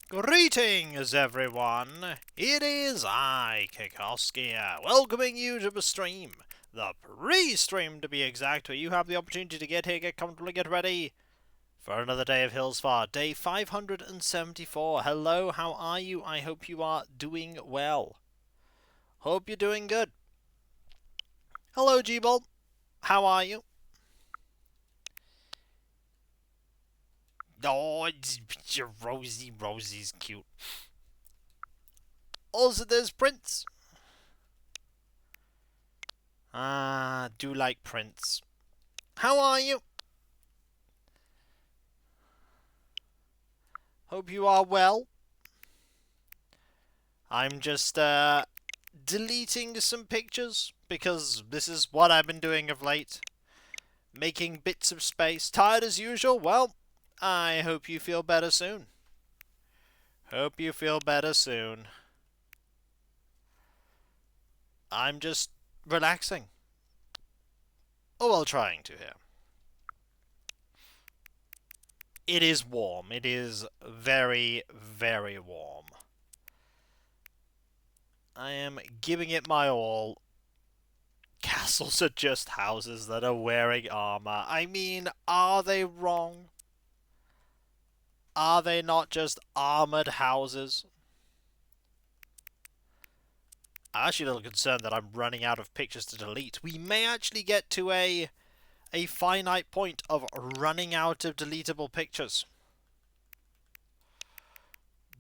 Greetings, everyone! It is I, Kikoski, welcoming you to the stream. The pre-stream, to be exact, where you have the opportunity to get here, get comfortable, and get ready for another day of Hillsfar, day 574. Hello, how are you? I hope you are doing well. Hope you're doing good. Hello, G-Bolt. How are you? Oh, it's Rosie's cute. Also, there's Prince. Do like Prince. How are you? Hope you are well. I'm just, deleting some pictures, because this is what I've been doing of late. Making bits of space. Tired as usual? Well, I hope you feel better soon. Hope you feel better soon. I'm just relaxing. Oh, well, trying to here. It is warm. It is very, very warm. I am giving it my all. Castles are just houses that are wearing armor. I mean, are they wrong? Are they not just armored houses? I'm actually a little concerned that I'm running out of pictures to delete. We may actually get to a finite point of running out of deletable pictures.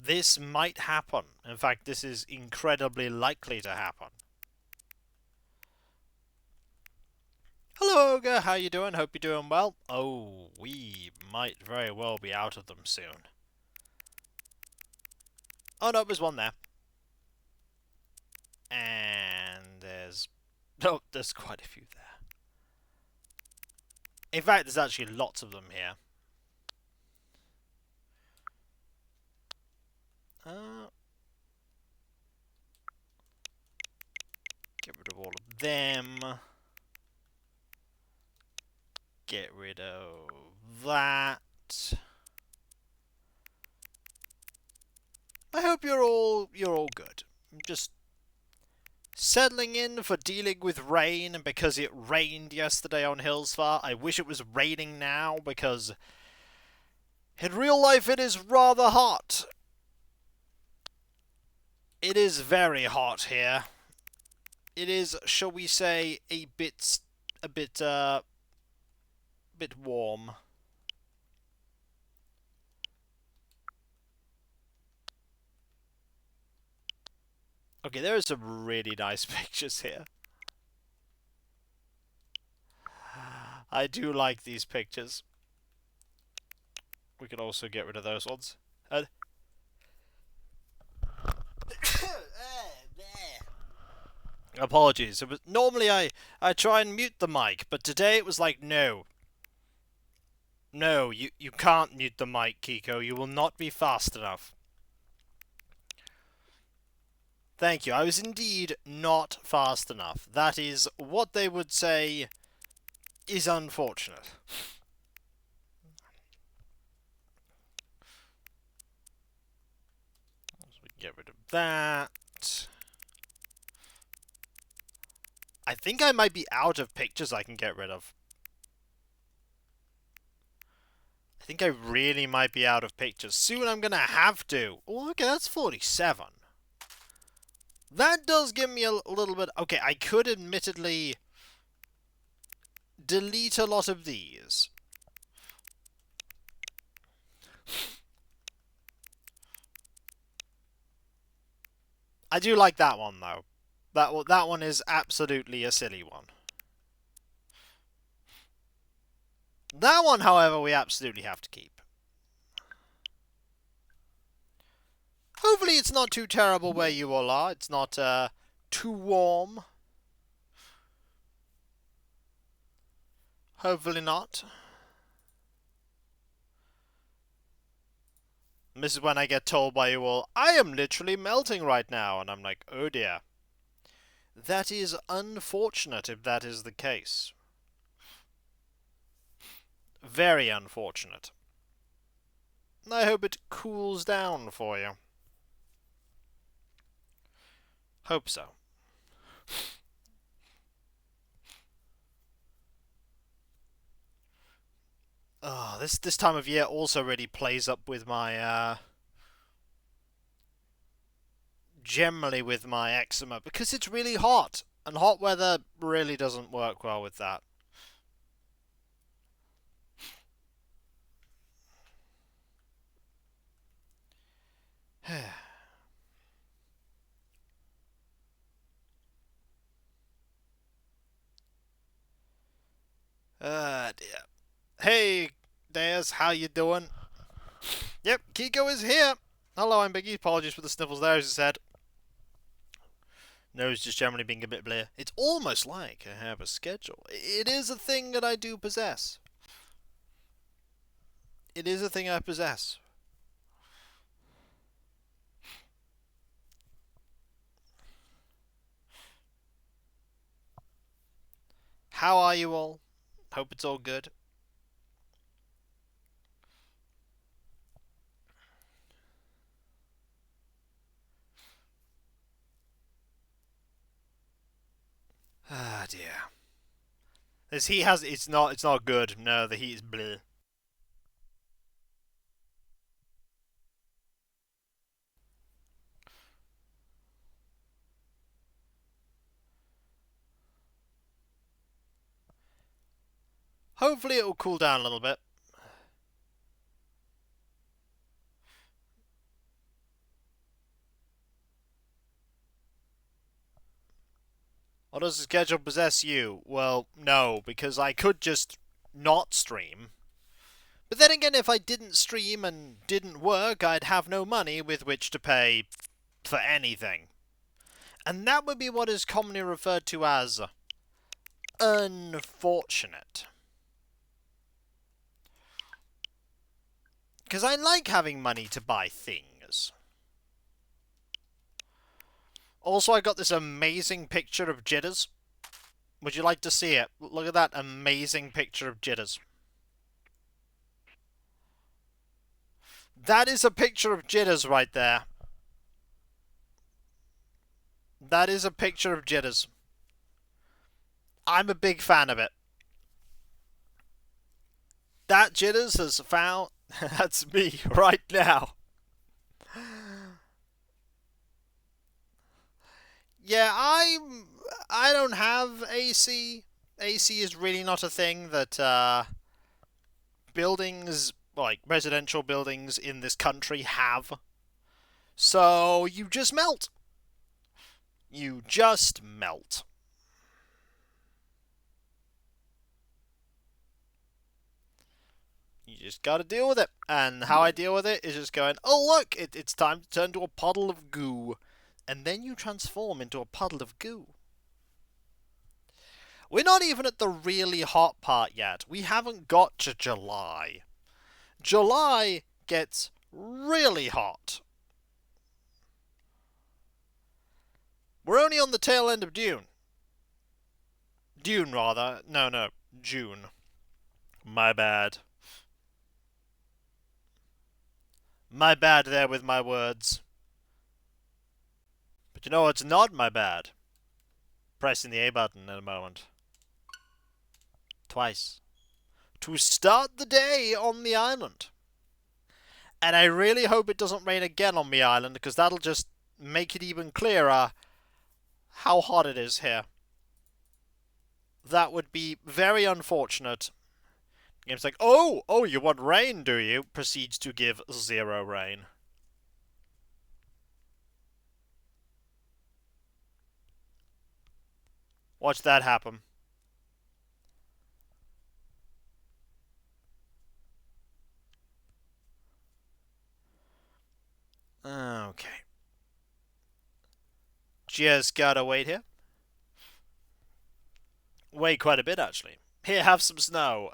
This might happen. In fact, this is incredibly likely to happen. Hello, Ogre. How you doing? Hope you're doing well. Oh, we might very well be out of them soon. Oh, no, there's one there. And there's... Oh, there's quite a few there. In fact, there's actually lots of them here. Get rid of all of them. Get rid of that. I hope you're all good. I'm just settling in for dealing with rain, and because it rained yesterday on Hillsfar, I wish it was raining now, because in real life it is rather hot. It is very hot here. It is, shall we say, a bit warm. Okay, there are some really nice pictures here. I do like these pictures. We can also get rid of those ones. Apologies. Normally I try and mute the mic, but today it was like, no. No, you can't mute the mic, Kiko. You will not be fast enough. Thank you. I was indeed not fast enough. That is what they would say is unfortunate. So we get rid of that. I think I might be out of pictures I can get rid of. I think I really might be out of pictures. Soon I'm gonna have to. Oh, okay, that's 47. That does give me a little bit... Okay, I could admittedly delete a lot of these. I do like that one, though. That one is absolutely a silly one. That one, however, we absolutely have to keep. Hopefully it's not too terrible where you all are. It's not too warm. Hopefully not. This is when I get told by you all, I am literally melting right now. And I'm like, oh dear. That is unfortunate if that is the case. Very unfortunate. I hope it cools down for you. Hope so. Oh, this time of year also really plays up with my generally with my eczema because it's really hot, and hot weather really doesn't work well with that. Dear. Hey, Dears, how you doing? Yep, Kiko is here. Hello, I'm Biggie. Apologies for the sniffles there, as I said. Nose just generally being a bit bleh. It's almost like I have a schedule. It is a thing that I do possess. It is a thing I possess. How are you all? Hope it's all good. Ah, dear. This heat has it's not good. No, the heat is bleh. Hopefully it will cool down a little bit. Or does the schedule possess you? Well, no, because I could just not stream. But then again, if I didn't stream and didn't work, I'd have no money with which to pay for anything. And that would be what is commonly referred to as unfortunate. Because I like having money to buy things. Also, I got this amazing picture of Jitters. Would you like to see it? Look at that amazing picture of Jitters. That is a picture of Jitters right there. That is a picture of Jitters. I'm a big fan of it. That Jitters has found... That's me right now. Yeah, I don't have AC. AC is really not a thing that buildings, like residential buildings in this country, have. So you just melt. You just melt. You just gotta deal with it. And how I deal with it is just going, oh look, it's time to turn to a puddle of goo. And then you transform into a puddle of goo. We're not even at the really hot part yet. We haven't got to July. July gets really hot. We're only on the tail end of June. June, rather. No, June. My bad. My bad there with my words. But you know what's not my bad? Pressing the A button in a moment. Twice. To start the day on the island. And I really hope it doesn't rain again on the island, because that'll just make it even clearer how hot it is here. That would be very unfortunate. Game's like, oh, you want rain, do you? Proceeds to give 0 rain. Watch that happen. Okay. Just gotta wait here. Wait quite a bit, actually. Here, have some snow.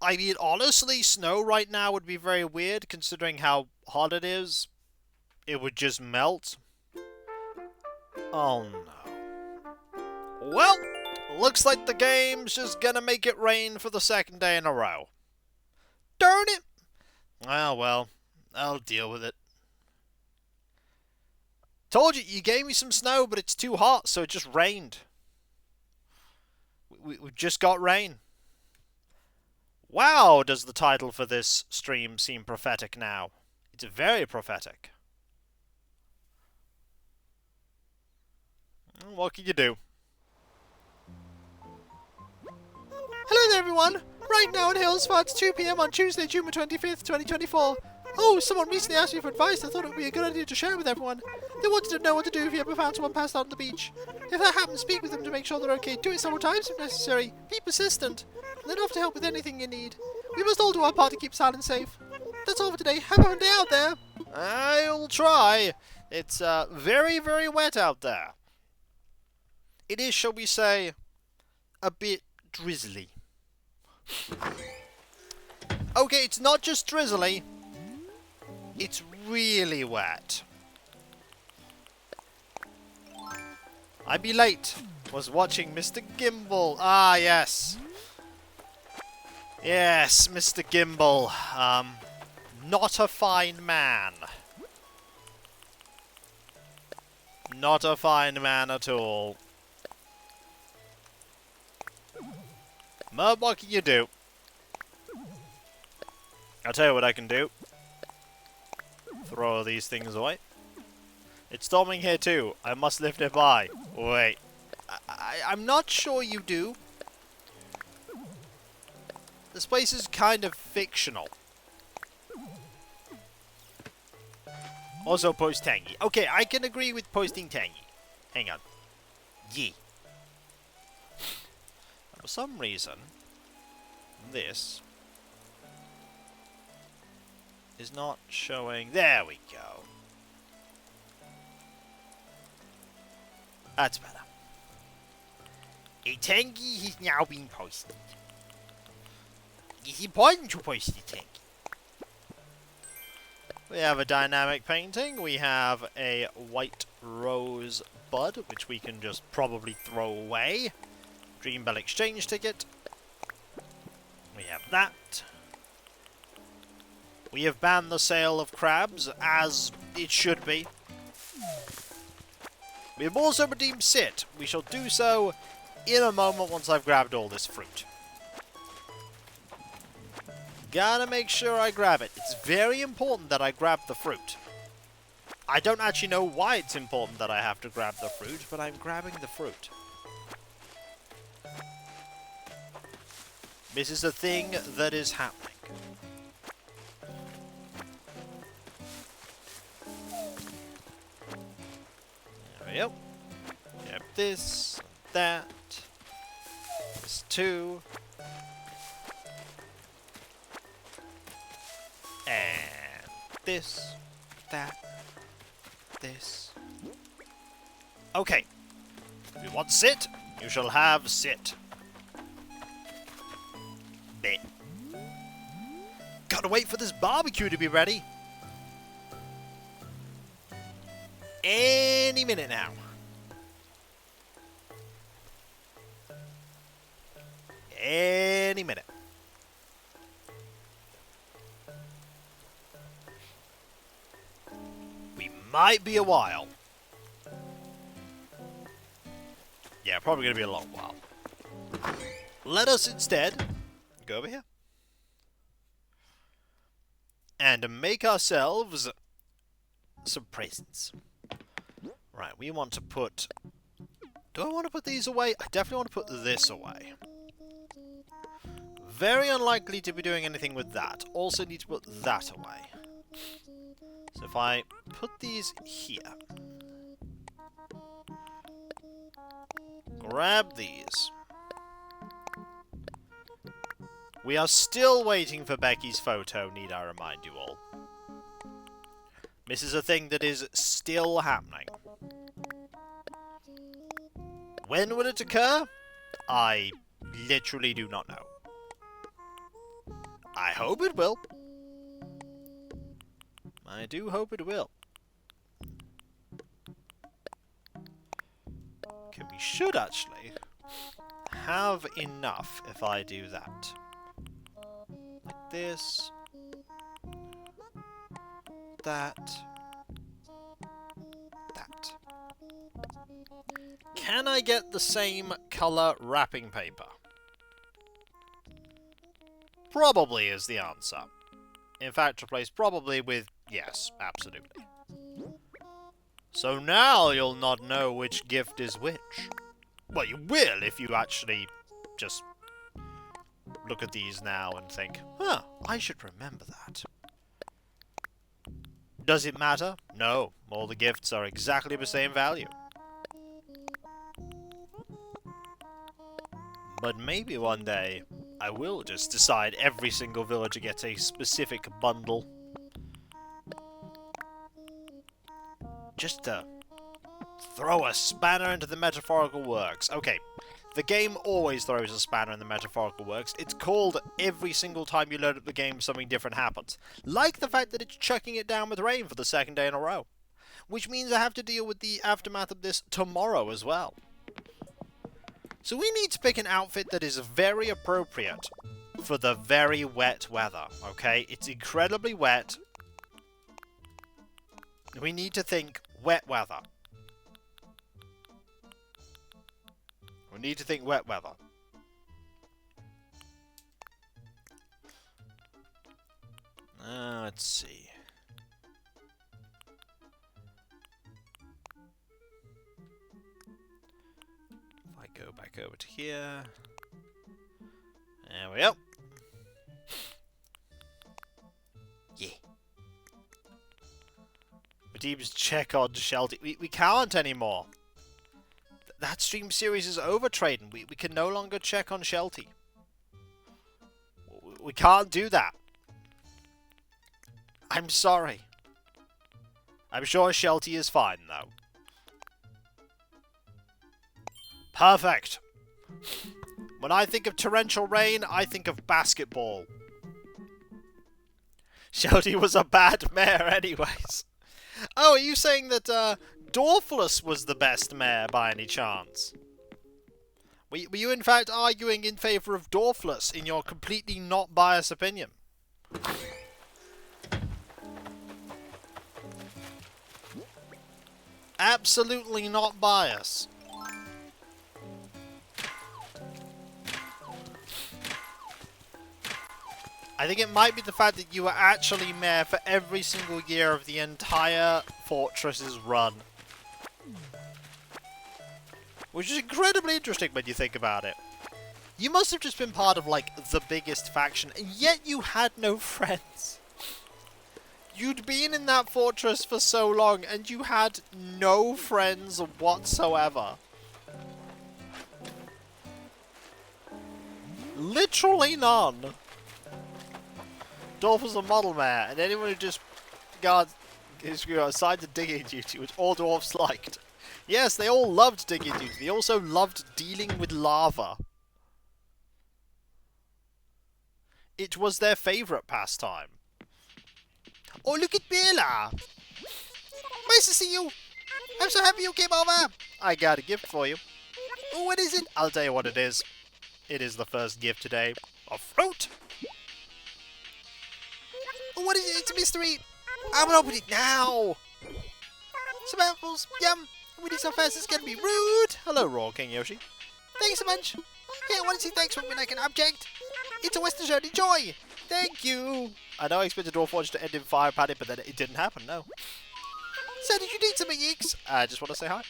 I mean, honestly, snow right now would be very weird, considering how hot it is. It would just melt. Oh no. Well, looks like the game's just gonna make it rain for the second day in a row. Darn it! Ah, well, I'll deal with it. Told you, you gave me some snow, but it's too hot, so it just rained. We've just got rain. Wow, does the title for this stream seem prophetic now? It's very prophetic. What can you do? Hello there, everyone! Right now in Hillsford, it's 2 PM on Tuesday, June 25th, 2024. Oh, someone recently asked me for advice. I thought it would be a good idea to share it with everyone. They wanted to know what to do if you ever found someone passed out on the beach. If that happens, speak with them to make sure they're okay. Do it several times if necessary. Be persistent. And then offer to help with anything you need. We must all do our part to keep silence safe. That's all for today. Have a fun day out there. I'll try. It's very, very wet out there. It is, shall we say, a bit drizzly. Okay, it's not just drizzly. It's really wet. I'd be late. Was watching Mr. Gimbal. Ah, yes. Yes, Mr. Gimbal. Not a fine man. Not a fine man at all. Mud, what can you do? I'll tell you what I can do. Throw these things away. It's storming here too. I must live nearby. Wait. I'm not sure you do. This place is kind of fictional. Also, post tangy. Okay, I can agree with posting tangy. Hang on. Yee. For some reason, this is not showing. There we go. That's better. A tangy has now been posted. It's important to post the tangy. We have a dynamic painting. We have a white rose bud, which we can just probably throw away. Dream Bell exchange ticket. We have that. We have banned the sale of crabs, as it should be. We have also redeemed sit. We shall do so in a moment once I've grabbed all this fruit. Gotta make sure I grab it. It's very important that I grab the fruit. I don't actually know why it's important that I have to grab the fruit, but I'm grabbing the fruit. This is a thing that is happening. There we go. Yep, this, that, this too. And this, that, this. Okay. If you want sit, you shall have sit. Bit. Gotta wait for this barbecue to be ready. Any minute now. Any minute. We might be a while. Yeah, probably gonna be a long while. Let us instead go over here and make ourselves some presents. Right, we want to put... Do I want to put these away? I definitely want to put this away. Very unlikely to be doing anything with that. Also need to put that away. So if I put these here. Grab these. We are still waiting for Becky's photo, need I remind you all. This is a thing that is still happening. When will it occur? I literally do not know. I hope it will. I do hope it will. Okay, we should actually have enough if I do that. Like this. that. Can I get the same colour wrapping paper? Probably is the answer. In fact, replace probably with yes, absolutely. So now you'll not know which gift is which. Well, you will if you actually just look at these now and think, huh, I should remember that. Does it matter? No, all the gifts are exactly the same value. But maybe one day, I will just decide every single villager gets a specific bundle. Just to throw a spanner into the metaphorical works. Okay, the game always throws a spanner in the metaphorical works. It's called every single time you load up the game something different happens. Like the fact that it's chucking it down with rain for the second day in a row. Which means I have to deal with the aftermath of this tomorrow as well. So we need to pick an outfit that is very appropriate for the very wet weather, okay? It's incredibly wet. We need to think wet weather. We need to think wet weather. Let's see. Go back over to here. There we go. Yeah. Redeems check on Shelty. We can't anymore. That stream series is over, Traden. We can no longer check on Shelty. We can't do that. I'm sorry. I'm sure Shelty is fine, though. Perfect. When I think of torrential rain, I think of basketball. Shelty was a bad mayor anyways. Oh, are you saying that Dorfless was the best mayor by any chance? Were you in fact arguing in favour of Dorfless in your completely not biased opinion? Absolutely not biased. I think it might be the fact that you were actually mayor for every single year of the entire fortress's run. Which is incredibly interesting when you think about it. You must have just been part of, like, the biggest faction, and yet you had no friends. You'd been in that fortress for so long, and you had no friends whatsoever. Literally none. Dwarf was a model mayor, and anyone who just assigned to digging duty, which all dwarfs liked. Yes, they all loved digging duty. They also loved dealing with lava. It was their favourite pastime. Oh, look at Bella! Nice to see you! I'm so happy you came over! I got a gift for you. Oh, what is it? I'll tell you what it is. It is the first gift today. A fruit! Oh, what is it? It's a mystery! I'm gonna open it now! Some apples! Yum! We did so fast it's gonna be rude! Hello, Raw King Yoshi. Thanks so much! Hey, I want to say thanks for being like an object! It's a Western shirt, enjoy! Thank you! I know I expected Dwarf Forge to end in fire panic, but then it didn't happen, no. So did you need something, Yeeks? I just want to say hi.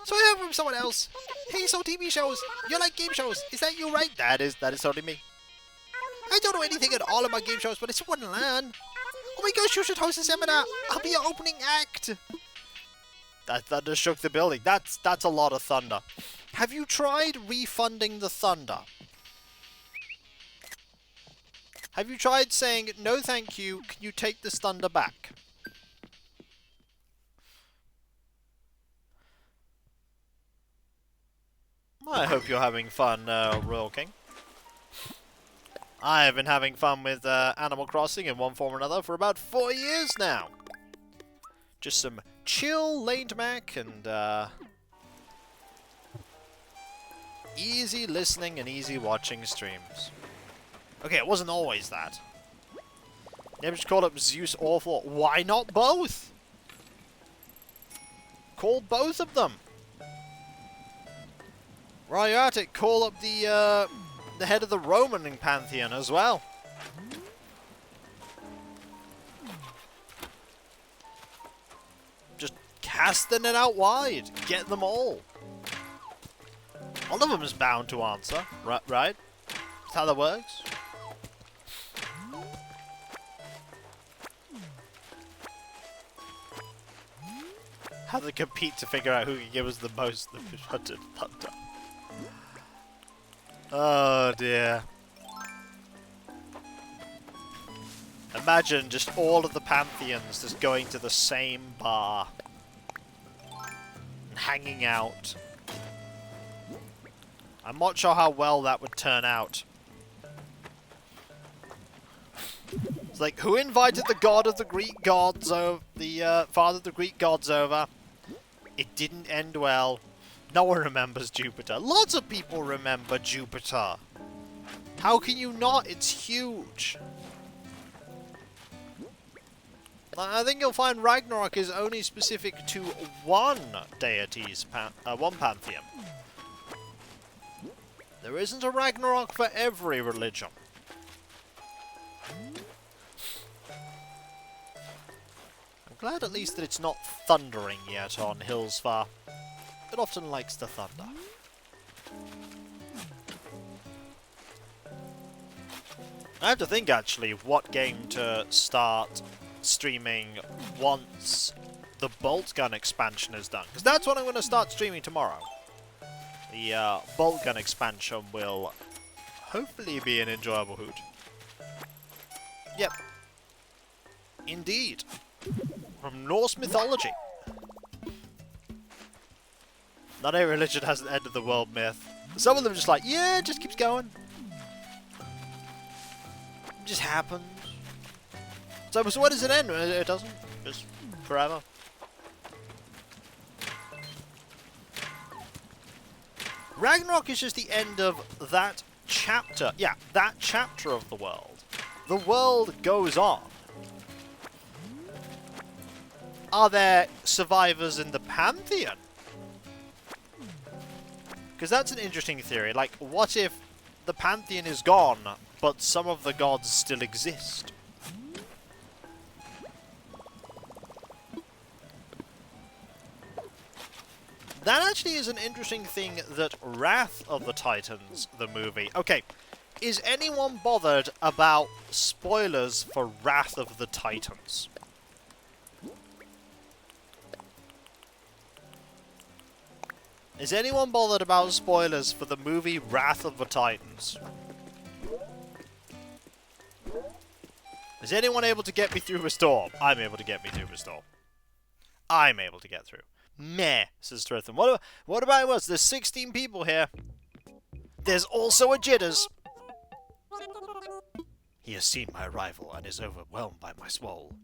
So I heard from someone else. Hey, so TV shows. You like game shows. Is that you, right? That is totally me. I don't know anything at all about game shows, but I just want to learn. Oh my gosh, you should host a seminar. I'll be your opening act. That thunder shook the building. That's a lot of thunder. Have you tried refunding the thunder? Have you tried saying, no thank you, can you take this thunder back? I hope you're having fun, Royal King. I have been having fun with Animal Crossing in one form or another for about 4 years now. Just some chill, laid back, and easy listening and easy watching streams. Okay, it wasn't always that. They just call up Zeus or Thor. Why not both? Call both of them. While you're at it, call up the head of the Roman pantheon as well. Just cast the net out wide. Get them all. One of them is bound to answer, right? That's how that works. How they compete to figure out who can give us the most the hunted thunder. Oh dear. Imagine just all of the pantheons just going to the same bar and hanging out. I'm not sure how well that would turn out. It's like, who invited the god of the Greek gods over, the father of the Greek gods over? It didn't end well. No one remembers Jupiter. Lots of people remember Jupiter. How can you not? It's huge. I think you'll find Ragnarok is only specific to one deity's one pantheon. There isn't a Ragnarok for every religion. I'm glad at least that it's not thundering yet on Hillsfar. It often likes to thunder. I have to think actually what game to start streaming once the bolt gun expansion is done, because that's what I'm going to start streaming tomorrow. The bolt gun expansion will hopefully be an enjoyable hoot. Yep. Indeed. From Norse mythology. Not every religion has an end of the world myth. Some of them are just like, yeah, it just keeps going. It just happens. So what does it end? It doesn't. Just forever. Ragnarok is just the end of that chapter. Yeah, that chapter of the world. The world goes on. Are there survivors in the Pantheon? Because that's an interesting theory. Like, what if the Pantheon is gone, but some of the gods still exist? That actually is an interesting thing that Wrath of the Titans, the movie... Okay, is anyone bothered about spoilers for Wrath of the Titans? Is anyone bothered about spoilers for the movie Wrath of the Titans? Is anyone able to get me through a storm? I'm able to get me through a storm. I'm able to get through. Meh, says Trithan. What about us? There's 16 people here. There's also a Jitters. He has seen my arrival and is overwhelmed by my swole.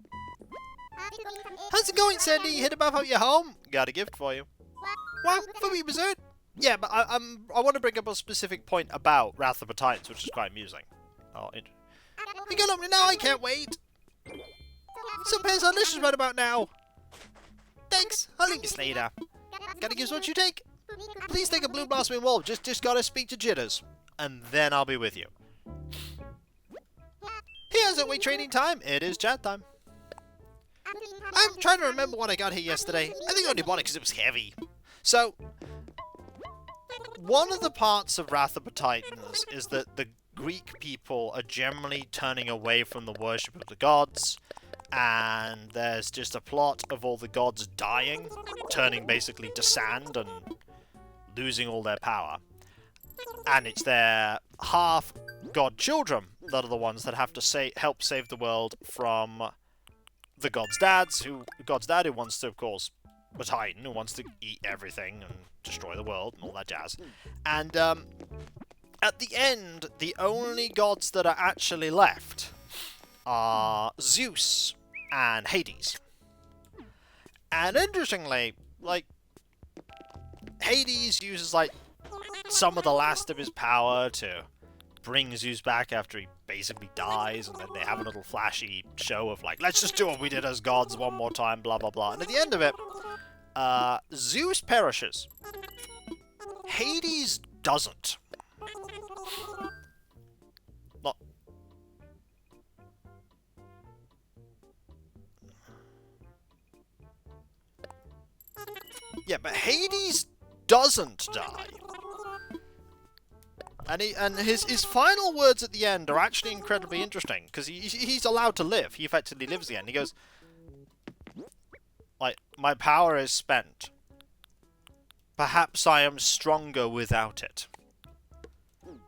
How's it going, Sandy? You hit about your home? Got a gift for you. Wow, for me, Berserk? Yeah, but I want to bring up a specific point about Wrath of the Titans, which is quite amusing. Oh, we got up now, I can't wait. Some pears are delicious right about now. Thanks, I'll leave you later. Gotta give what you take. Please take a blue blossoming wolf, just gotta speak to Jitters. And then I'll be with you. Here's a weight training time, it is chat time. I'm trying to remember when I got here yesterday. I think I only bought it because it was heavy. So, one of the parts of Wrath of the Titans is that the Greek people are generally turning away from the worship of the gods, and there's just a plot of all the gods dying, turning basically to sand and losing all their power. And it's their half-god children that are the ones that have to help save the world from the god's dad, who wants to, of course, a titan, who wants to eat everything and destroy the world and all that jazz. And at the end, the only gods that are actually left are Zeus and Hades. And interestingly, like, Hades uses, like, some of the last of his power to bring Zeus back after he basically dies, and then they have a little flashy show of like, let's just do what we did as gods one more time, blah blah blah. And at the end of it, Zeus perishes. Hades doesn't. Not. Yeah, but Hades doesn't die. And his final words at the end are actually incredibly interesting, because he's allowed to live. He effectively lives again. He goes, like, my power is spent. Perhaps I am stronger without it.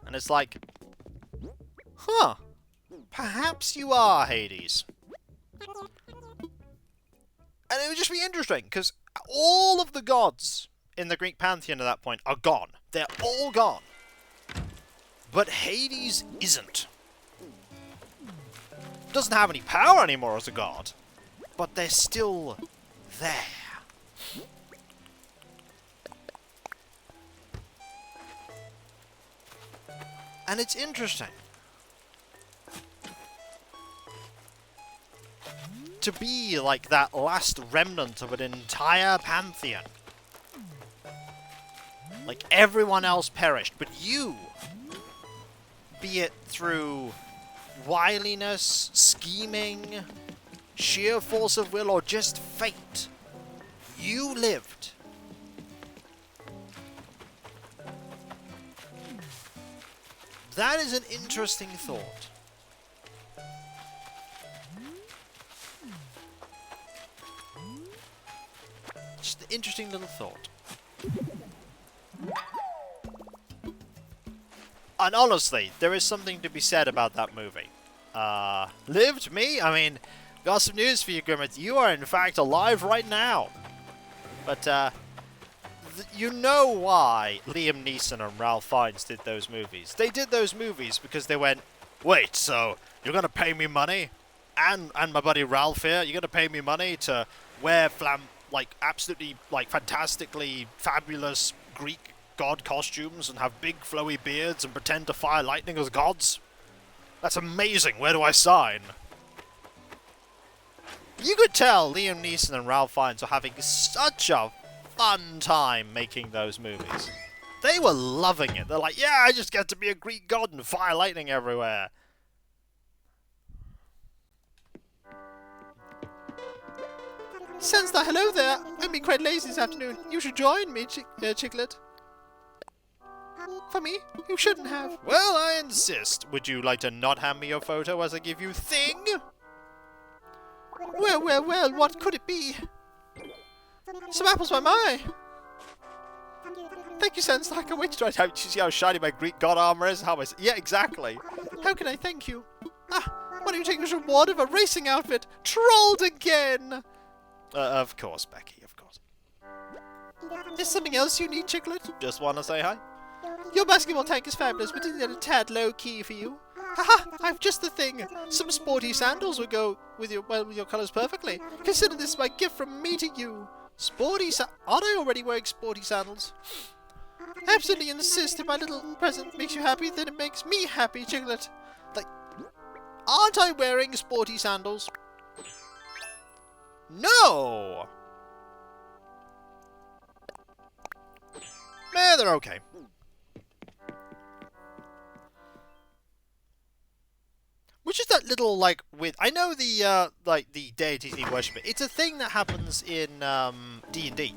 And it's like, huh, perhaps you are, Hades. And it would just be interesting, because all of the gods in the Greek pantheon at that point are gone. They're all gone. But Hades isn't. Doesn't have any power anymore as a god. But they're still there. And it's interesting to be like that last remnant of an entire pantheon. Like everyone else perished, but you, be it through wiliness, scheming, sheer force of will, or just fate, you lived. That is an interesting thought. Just an interesting little thought. And honestly, there is something to be said about that movie. Lived? Me? I mean, got some news for you, Grimmett. You are in fact alive right now. But, you know why Liam Neeson and Ralph Fiennes did those movies. They did those movies because they went, wait, so you're going to pay me money? And my buddy Ralph here, you're going to pay me money to wear absolutely, fantastically fabulous Greek god costumes and have big flowy beards and pretend to fire lightning as gods? That's amazing. Where do I sign? You could tell Liam Neeson and Ralph Fiennes were having such a fun time making those movies. They were loving it. They're like, yeah, I just get to be a Greek god and fire lightning everywhere. Sensei, hello there. I'm being quite lazy this afternoon. You should join me, Chiclet. For me? You shouldn't have. Well, I insist. Would you like to not hand me your photo as I give you thing? Well, what could it be? Some apples, my! Thank you, Sensei. I can't wait to try it out. You see how shiny my Greek god armor is? Yeah, exactly. How can I thank you? Why don't you take this reward of a racing outfit? Trolled again! Of course, Becky, of course. Is something else you need, Chiclet? Just want to say hi. Your basketball tank is fabulous, but isn't it a tad low-key for you? Haha, I've just the thing. Some sporty sandals would go with your colours perfectly. Consider this my gift from me to you. Aren't I already wearing sporty sandals? I absolutely insist. If my little present makes you happy, then it makes me happy, Chiclet. Like, aren't I wearing sporty sandals? No! They're okay. Which is that little, I know the, the deities need worship. It's a thing that happens in, D&D.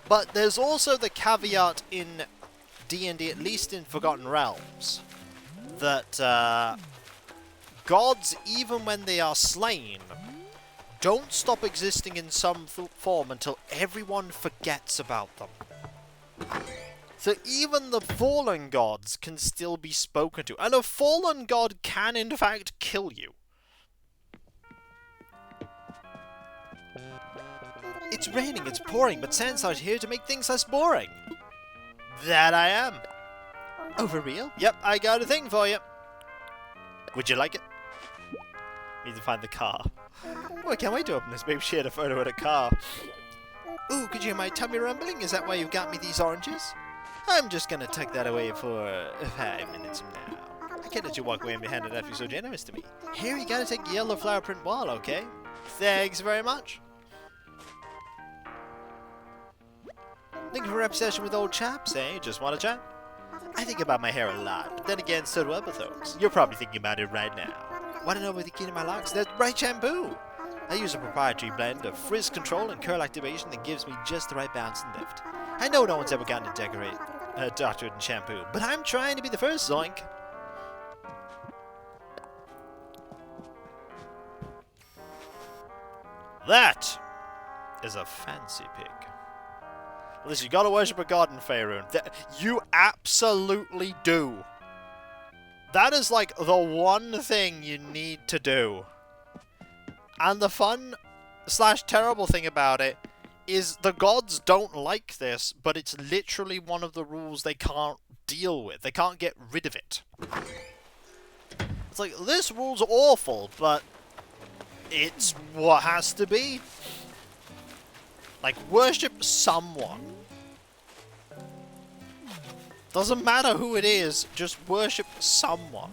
But there's also the caveat in D&D, at least in Forgotten Realms, that, gods, even when they are slain, don't stop existing in some form until everyone forgets about them. So even the fallen gods can still be spoken to. And a fallen god can, in fact, kill you. It's raining, it's pouring, but Sandside here to make things less boring. That I am. Oh, for real? Yep, I got a thing for you. Would you like it? Need to find the car. Oh, I can't wait to open this. Maybe she had a photo of a car. Ooh, could you hear my tummy rumbling? Is that why you got me these oranges? I'm just gonna tuck that away for 5 minutes from now. I can't let you walk away empty-handed after you're so generous to me. Here, you gotta take the yellow flower print wall, okay? Thanks very much. Looking for a obsession with old chaps, eh? Just wanna chat? I think about my hair a lot, but then again, so do other folks. You're probably thinking about it right now. Wanna know what the key to my locks? That's right shampoo! I use a proprietary blend of frizz control and curl activation that gives me just the right bounce and lift. I know no one's ever gotten a doctorate in shampoo, but I'm trying to be the first, zoink! That is a fancy pig. Listen, you gotta worship a god in Faerun. You absolutely do. That is like the one thing you need to do. And the fun / terrible thing about it is the gods don't like this, but it's literally one of the rules they can't deal with. They can't get rid of it. It's like, this rule's awful, but it's what has to be. Like, worship someone. Doesn't matter who it is, just worship someone.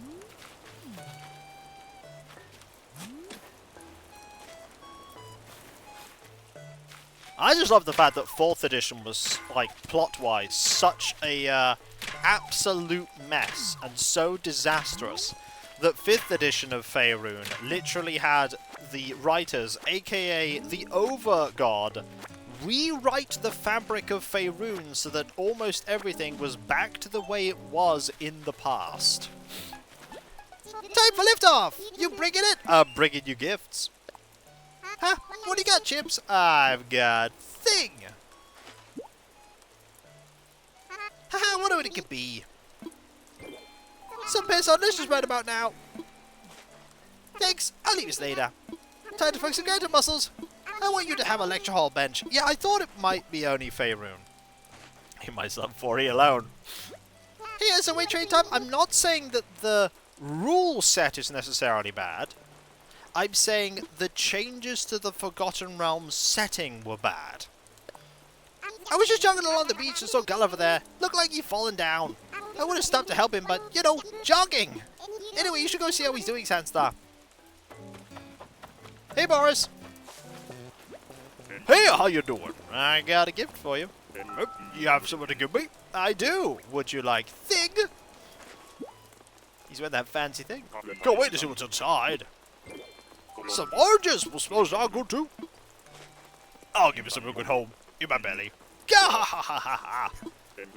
I just love the fact that 4th edition was, like, plot-wise, such a absolute mess and so disastrous that 5th edition of Faerun literally had the writers, aka the Overgod, rewrite the fabric of Faerun so that almost everything was back to the way it was in the past. Time for liftoff! You bringing it? Bringing you gifts. Huh? What do you got, Chips? I've got thing. Haha, what would it could be? Some piss on this just right about now. Thanks, I'll leave you later. Time to fix some garden muscles. I want you to have a lecture hall bench. Yeah, I thought it might be only Faerun. He might sub 40 alone. Here's a weight train time. I'm not saying that the rule set is necessarily bad. I'm saying the changes to the Forgotten Realms setting were bad. I was just jogging along the beach and saw Gulliver there. Looked like he'd fallen down. I would have stopped to help him, but, you know, jogging. Anyway, you should go see how he's doing, Sandstar. Hey, Boris. Hey, how you doing? I got a gift for you. Oh, you have someone to give me? I do. Would you like thing? He's wearing that fancy thing. Can't wait to see what's inside. Some oranges. Well, suppose I'll go too. I'll give you some real good home. In my belly. Gah-ha-ha-ha-ha.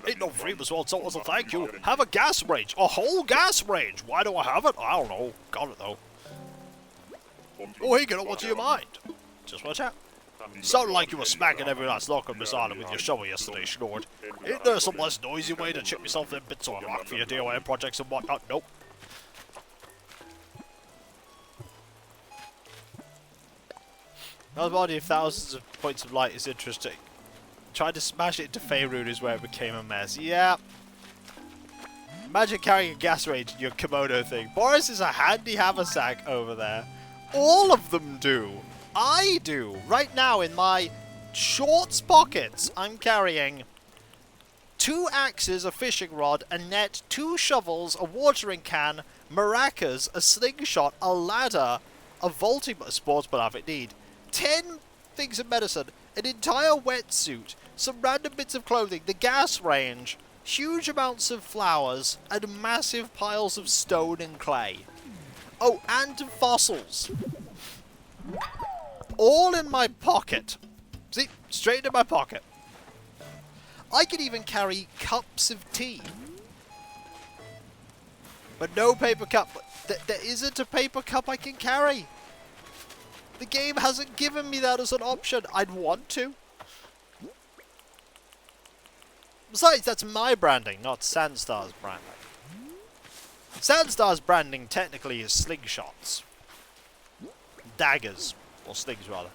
Ain't no free result, so as a thank you. Have a gas range. A whole gas range. Why do I have it? I don't know. Got it, though. Oh, hey, get on, what's in your mind? Just watch out. Sounded like you were smacking every last lock on Miss Island with your shovel yesterday, Snort. Ain't there some less noisy way to chip yourself them bits of rock for your DIY projects and whatnot? Nope. Now, the body of thousands of points of light is interesting. Trying to smash it into Faerun is where it became a mess. Yeah. Imagine carrying a gas range in your kimono thing. Boris is a handy haversack over there. All of them do. I do. Right now in my shorts pockets, I'm carrying 2 axes, a fishing rod, a net, 2 shovels, a watering can, maracas, a slingshot, a ladder, a vaulting sports ball indeed, 10 things of medicine, an entire wetsuit, some random bits of clothing, the gas range, huge amounts of flowers, and massive piles of stone and clay. Oh, and fossils. All in my pocket. See? Straight into my pocket. I could even carry cups of tea. But no paper cup. There isn't a paper cup I can carry. The game hasn't given me that as an option. I'd want to. Besides, that's my branding, not Sandstar's branding. Sandstar's branding technically is slingshots. Daggers. Or slings, rather.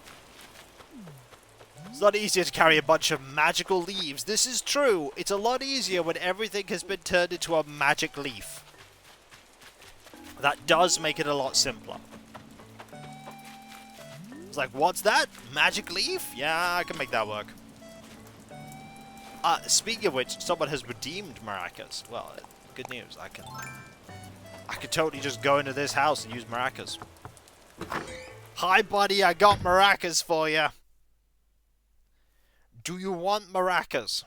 It's not easier to carry a bunch of magical leaves. This is true. It's a lot easier when everything has been turned into a magic leaf. That does make it a lot simpler. It's like, what's that? Magic leaf? Yeah, I can make that work. Speaking of which, someone has redeemed maracas. Well, good news. I could totally just go into this house and use maracas. Hi, buddy. I got maracas for you. Do you want maracas?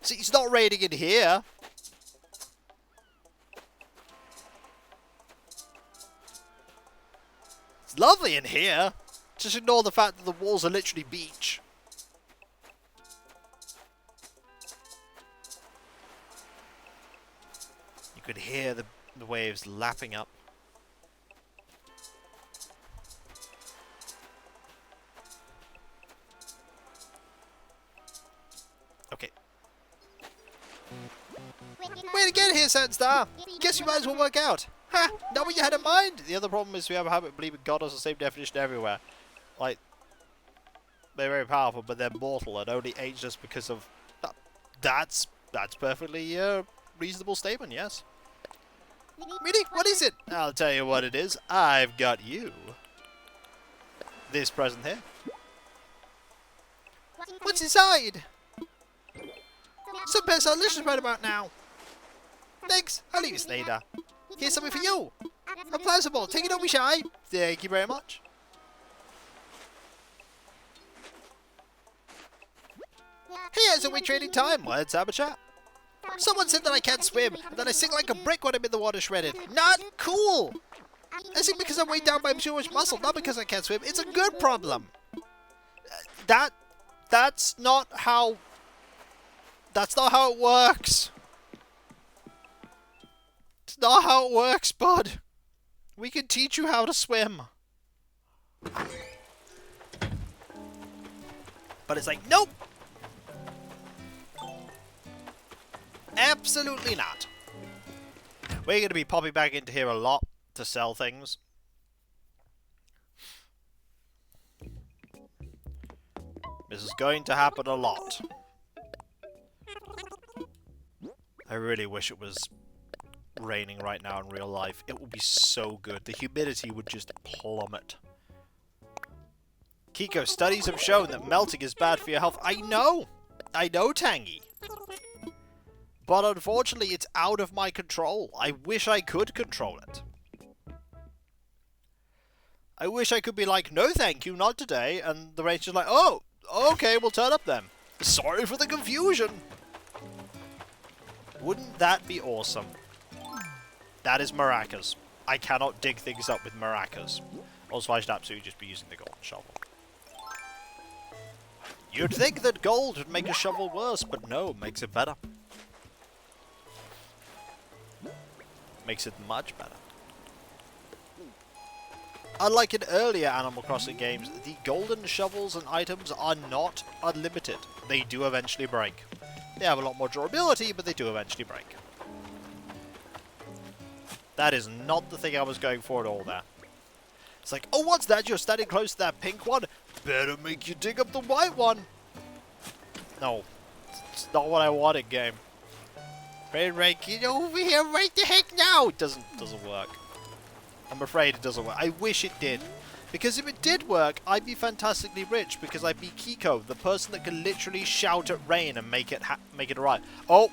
See, he's not raiding in here. It's lovely in here. Just ignore the fact that the walls are literally beach. You could hear the waves lapping up. Okay. Way to get here, Sandstar! Guess you might as well work out. Ha! Not what you had in mind! The other problem is we have a habit of believing God has the same definition everywhere. Like, they're very powerful, but they're mortal and only age just because of... That's perfectly reasonable statement, yes. Really? What is it? I'll tell you what it is. I've got you. This present here. What's inside? Some best delicious right about now. Thanks. I'll leave this later. Here's something for you. A plasma ball. Take it, don't be shy. Thank you very much. Hey, isn't we trading time? Let's have a chat. Someone said that I can't swim, and that I sink like a brick when I'm in the water shredded. Not cool! I sink because I'm weighed down by too much muscle, not because I can't swim. It's a good problem. That's not how... That's not how it works. It's not how it works, bud. We can teach you how to swim. But it's like, nope! Absolutely not. We're going to be popping back into here a lot to sell things. This is going to happen a lot. I really wish it was raining right now in real life. It would be so good. The humidity would just plummet. Kiko, studies have shown that melting is bad for your health. I know, Tangy. But unfortunately, it's out of my control. I wish I could control it. I wish I could be like, no thank you, not today. And the ranger's like, oh, okay, we'll turn up then. Sorry for the confusion. Wouldn't that be awesome? That is maracas. I cannot dig things up with maracas. Also, I should absolutely just be using the golden shovel. You'd think that gold would make a shovel worse, but no, it makes it better. Makes it much better. Unlike in earlier Animal Crossing games, the golden shovels and items are not unlimited. They do eventually break. They have a lot more durability, but they do eventually break. That is not the thing I was going for at all there. It's like, oh, what's that? You're standing close to that pink one? Better make you dig up the white one. No, it's not what I wanted, game. Ray, get over here right the heck now! It doesn't work. I'm afraid it doesn't work. I wish it did. Because if it did work, I'd be fantastically rich, because I'd be Kiko, the person that can literally shout at rain and make it arrive. Oh!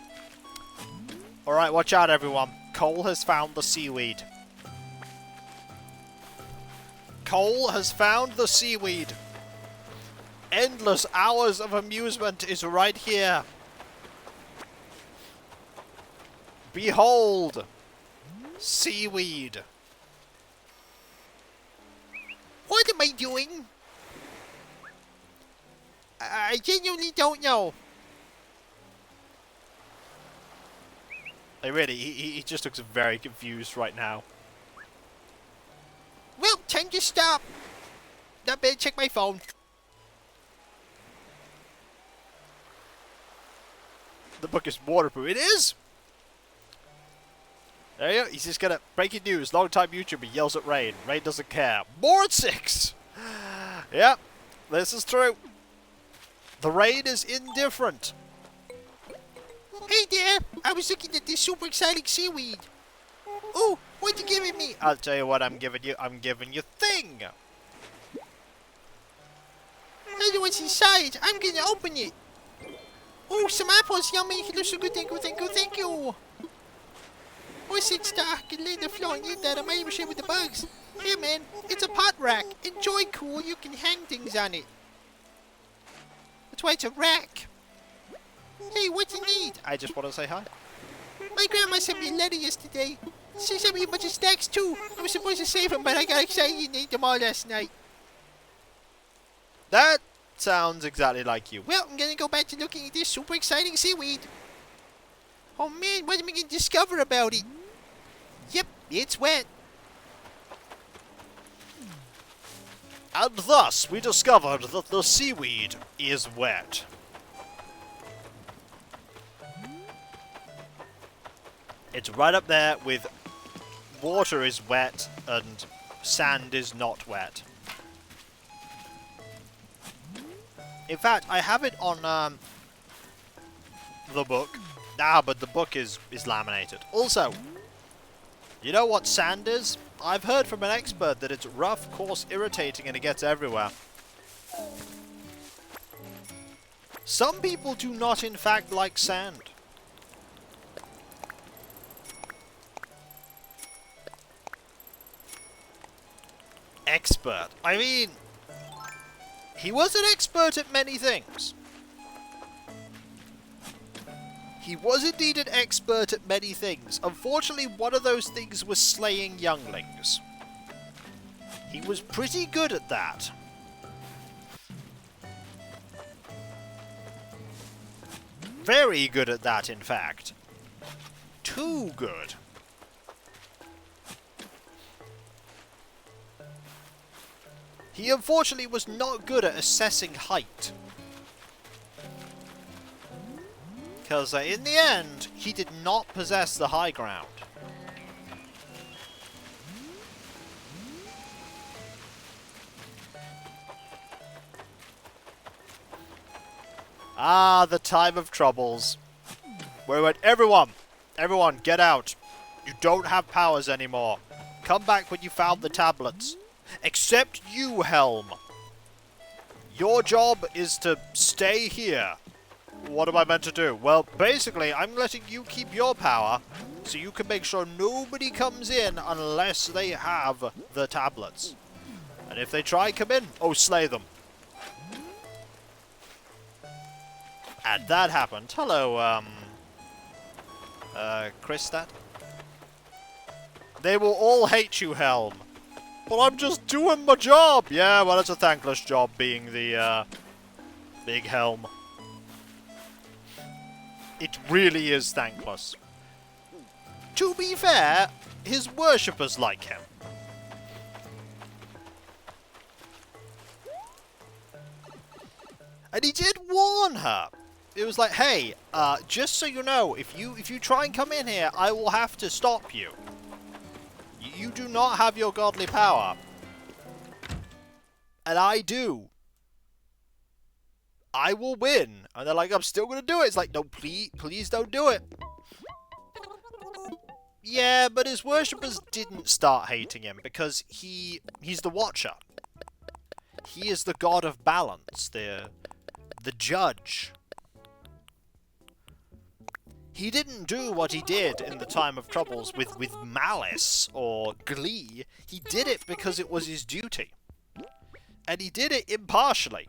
Alright, watch out everyone. Cole has found the seaweed. Cole has found the seaweed. Endless hours of amusement is right here. Behold! Seaweed. What am I doing? I genuinely don't know. He just looks very confused right now. Well, time to stop. I better check my phone. The book is waterproof. It is? There you go. He's just gonna... Breaking news. Long-time YouTuber yells at rain. Rain doesn't care. More at 6! Yep. This is true. The rain is indifferent. Hey there! I was looking at this super exciting seaweed. Oh, what you giving me? I'll tell you what I'm giving you. I'm giving you thing. I know what's inside. I'm gonna open it. Oh, some apples. Yummy. It looks so good. Thank you, thank you, thank you. What's it, Stark? And lay the floor and eat that. I might even share with the bugs. Here, man. It's a pot rack. Enjoy, cool. You can hang things on it. That's why it's a rack. Hey, what do you need? I just want to say hi. My grandma sent me a letter yesterday. She sent me a bunch of snacks too. I was supposed to save them, but I got excited and ate them all last night. That sounds exactly like you. Well, I'm gonna go back to looking at this super exciting seaweed. Oh man, what am I gonna discover about it? Yep, it's wet. And thus, we discovered that the seaweed is wet. It's right up there with water is wet and sand is not wet. In fact, I have it on the book. But the book is laminated. Also, you know what sand is? I've heard from an expert that it's rough, coarse, irritating, and it gets everywhere. Some people do not, in fact, like sand. Expert. I mean, he was an expert at many things. He was indeed an expert at many things. Unfortunately, one of those things was slaying younglings. He was pretty good at that. Very good at that, in fact. Too good. He unfortunately was not good at assessing height. Because in the end, he did not possess the high ground. Ah, the time of troubles. Where we went, everyone, get out. You don't have powers anymore. Come back when you found the tablets. Except you, Helm. Your job is to stay here. What am I meant to do? Well, basically, I'm letting you keep your power, so you can make sure nobody comes in unless they have the tablets. And if they try come in, oh, slay them. And that happened. Hello, Kristat. They will all hate you, Helm. But I'm just doing my job. Yeah, well, it's a thankless job being the, big Helm. It really is thankless. To be fair, his worshippers like him. And he did warn her. It was like, hey, just so you know, if you try and come in here, I will have to stop you. You do not have your godly power. And I do. I will win. And they're like, I'm still going to do it. It's like, no, please don't do it. Yeah, but his worshippers didn't start hating him because he's the Watcher. He is the god of balance, the judge. He didn't do what he did in the time of troubles with malice or glee. He did it because it was his duty. And he did it impartially.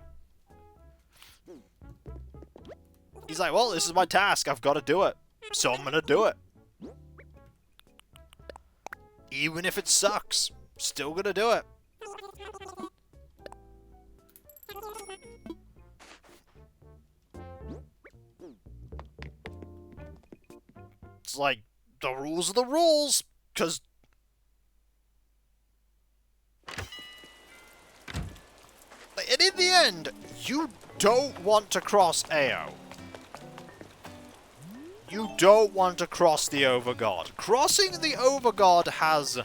He's like, well, this is my task. I've got to do it. So I'm going to do it. Even if it sucks. Still going to do it. It's like, the rules are the rules. Because... And in the end, you don't want to cross Ao. You don't want to cross the Overgod. Crossing the Overgod has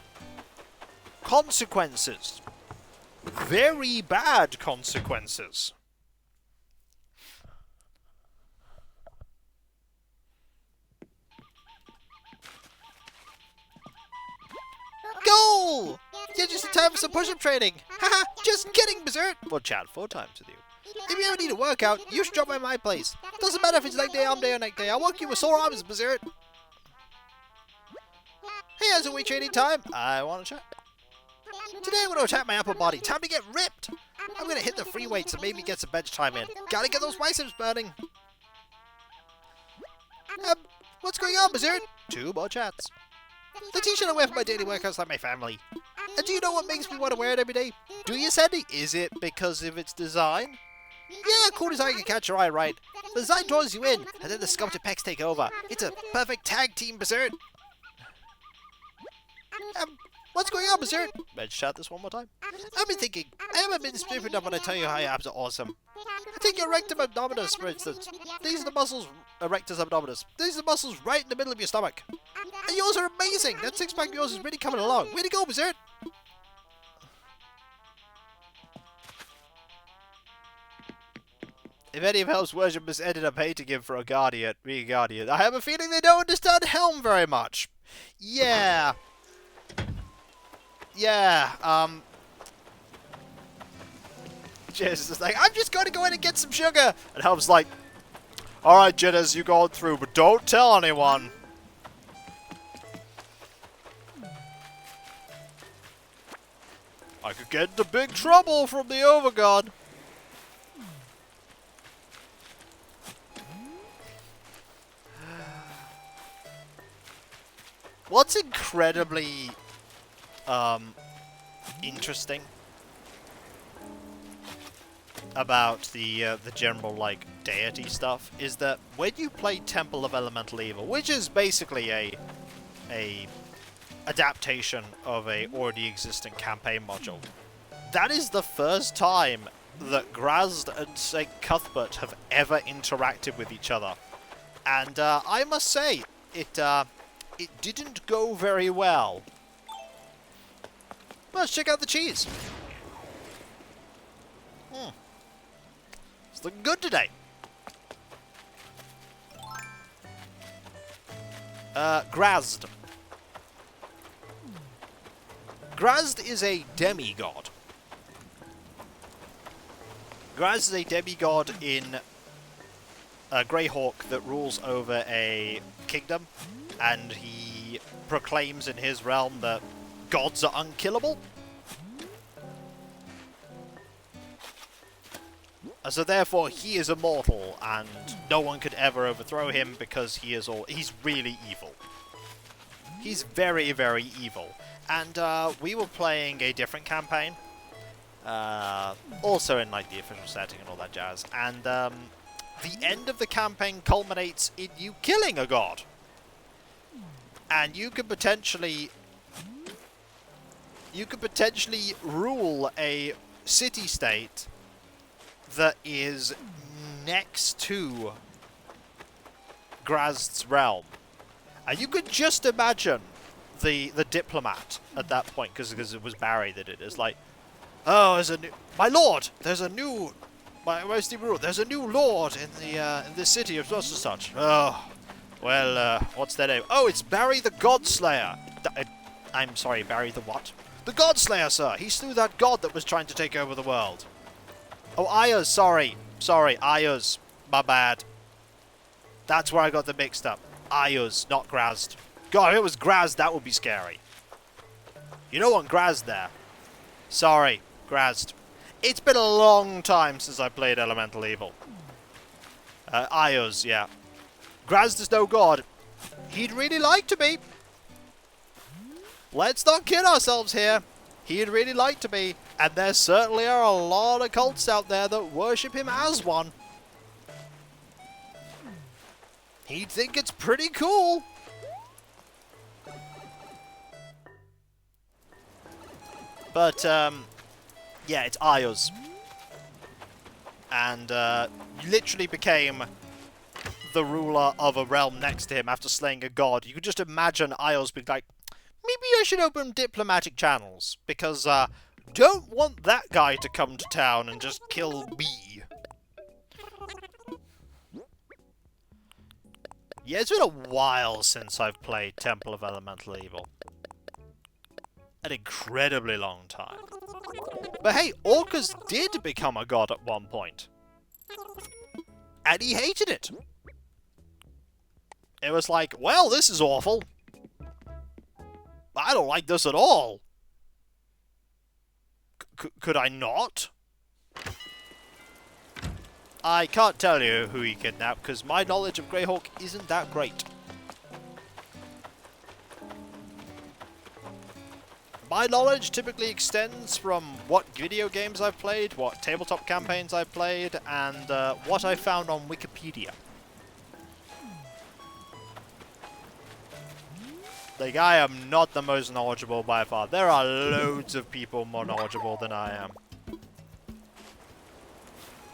consequences. Very bad consequences. Goal! Yeah, just in time for some push-up training. Haha, just kidding, Berserk. We'll chat 4 times with you. If you ever need a workout, you should drop by my place. Doesn't matter if it's leg day, arm day, or neck day. I'll work you with sore arms, Berserk. Hey, how's a weight training time? I want to chat. Today I'm going to attack my upper body. Time to get ripped. I'm going to hit the free weights and maybe get some bench time in. Gotta get those biceps burning. What's going on, Berserk? 2 more chats. The t-shirt I wear for my daily workouts like my family. And do you know what makes me want to wear it every day? Do you, Sandy? Is it because of its design? Yeah, cool design can catch your eye, right? The design draws you in, and then the sculpted pecs take over. It's a perfect tag team, Berserk. What's going on, Berserk? Let's chat this one more time. I've been thinking, I haven't been stupid enough when I tell you how your abs are awesome. Take your rectum abdominis, for instance. These are the muscles, rectus abdominis. These are the muscles right in the middle of your stomach. And yours are amazing. That six-pack of yours is really coming along. Way to go, Berserk. If any of Helm's worshippers ended up hating him for being a guardian, I have a feeling they don't understand Helm very much. Yeah. Yeah, Jizz is like, I'm just going to go in and get some sugar. And Helm's like, alright, Jitters, you go on through, but don't tell anyone. I could get into big trouble from the Overgod. What's incredibly interesting about the general like deity stuff is that when you play Temple of Elemental Evil, which is basically a adaptation of a already existing campaign module, that is the first time that Grazd and St. Cuthbert have ever interacted with each other, and I must say it didn't go very well. Let's check out the cheese. It's looking good today. Grazd. Grazd is a demigod. Grazd is a demigod in a Greyhawk that rules over a kingdom, and he proclaims in his realm that gods are unkillable. So therefore he is immortal and no one could ever overthrow him because he's really evil. He's very, very evil. And we were playing a different campaign. Also in like the official setting and all that jazz. And the end of the campaign culminates in you killing a god. And you could potentially rule a city-state that is next to Grazd's realm. And you could just imagine the diplomat at that point, because it was Barry that did it. It's like, oh, my lord, there's a new lord in this city of such and such. Oh, well, what's their name? Oh, it's Barry the Godslayer. I'm sorry, Barry the what? The Godslayer, sir. He slew that god that was trying to take over the world. Oh, Ayers, sorry, Ayers, my bad. That's where I got them mixed up. Ayers, not Grazd. God, if it was Grazd, that would be scary. You don't want Grazd there. Sorry, Grazd. It's been a long time since I played Elemental Evil. Ayers, yeah. Grazd is no god. He'd really like to be. Let's not kid ourselves here. He'd really like to be. And there certainly are a lot of cults out there that worship him as one. He'd think it's pretty cool. But, yeah, it's Ayers. And, literally became the ruler of a realm next to him after slaying a god. You could just imagine Ayers being like, maybe I should open diplomatic channels, because, don't want that guy to come to town and just kill me. Yeah, it's been a while since I've played Temple of Elemental Evil. An incredibly long time. But hey, Orcus did become a god at one point. And he hated it. It was like, well, this is awful. I don't like this at all. Could I not? I can't tell you who he kidnapped, because my knowledge of Greyhawk isn't that great. My knowledge typically extends from what video games I've played, what tabletop campaigns I've played, and what I found on Wikipedia. Like, I am not the most knowledgeable by far. There are loads of people more knowledgeable than I am.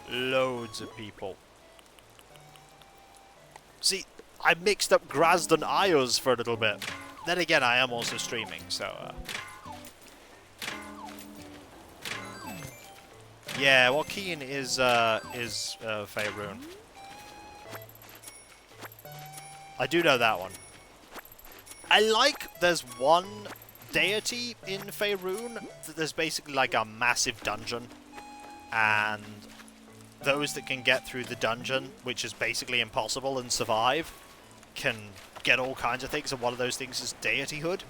Loads of people. See, I mixed up Grazd and Ayers for a little bit. Then again, I am also streaming, so... Yeah, Joaquin is Faerun. I do know that one. I like there's one deity in Faerun that there's basically like a massive dungeon, and those that can get through the dungeon, which is basically impossible and survive, can get all kinds of things, and one of those things is deityhood.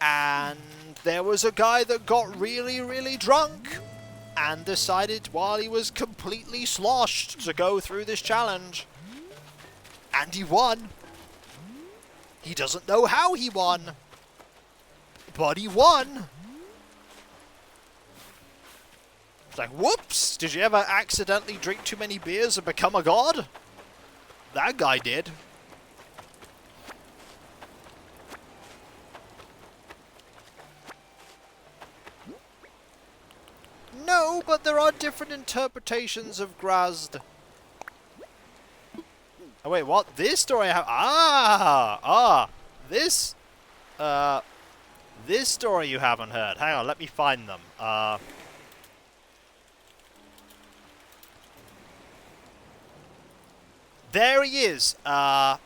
And there was a guy that got really, really drunk and decided while he was completely sloshed to go through this challenge. And he won. He doesn't know how he won, but he won. It's like, whoops, did you ever accidentally drink too many beers and become a god? That guy did. No, but there are different interpretations of Grazd. Oh wait, what? This story this story you haven't heard. Hang on, let me find them. There he is. Oh,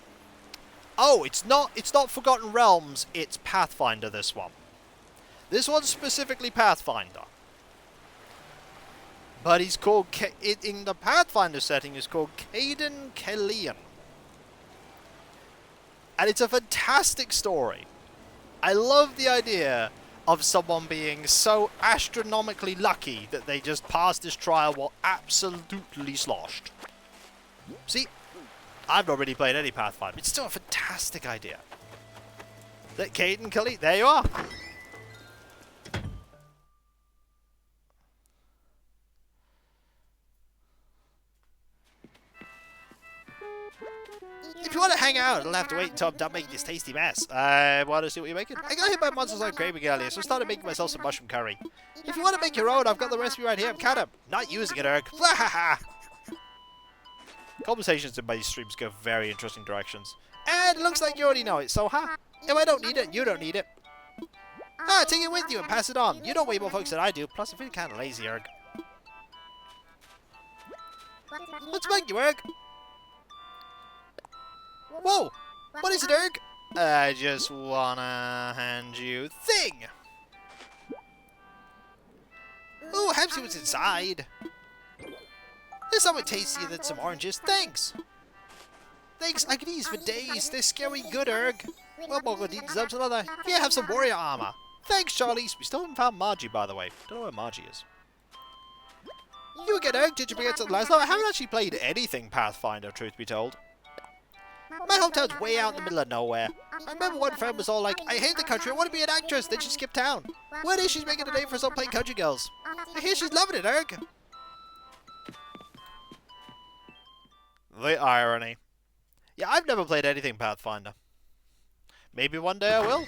it's not Forgotten Realms, it's Pathfinder, this one. This one's specifically Pathfinder. But he's called, in the Pathfinder setting, he's called Caden Kellyan. And it's a fantastic story. I love the idea of someone being so astronomically lucky that they just passed this trial while absolutely sloshed. See, I've not really played any Pathfinder. It's still a fantastic idea. That Caden Kellyan, there you are. If you want to hang out, you'll have to wait until I'm done making this tasty mess. I want to see what you're making. I got hit by monsters on craving earlier, so I started making myself some mushroom curry. If you want to make your own, I've got the recipe right here. I'm kind of not using it, Eric. Conversations in my streams go very interesting directions. And it looks like you already know it, so if I don't need it, you don't need it. Take it with you and pass it on. You know way more folks than I do, plus I'm feeling kind of lazy, Erg. What's bug you, Erg? Whoa! What is it, Erg? I just wanna hand you thing! Ooh, have see what's inside. There's something tastier than some oranges. Thanks! Thanks, I could eat these for days. They're scary good, Erg. Well, Mogodi deserves another. Here, have some warrior armor. Thanks, Charlies. We still haven't found Margie, by the way. Don't know where Margie is. You again, Erg? Did you bring it to the last night? I haven't actually played anything Pathfinder, truth be told. My hometown's way out in the middle of nowhere. I remember one friend was all like, I hate the country, I want to be an actress, then she skipped town. Word is she's making a name for herself playing country girls. I hear she's loving it, Erg. The irony. Yeah, I've never played anything Pathfinder. Maybe one day I will.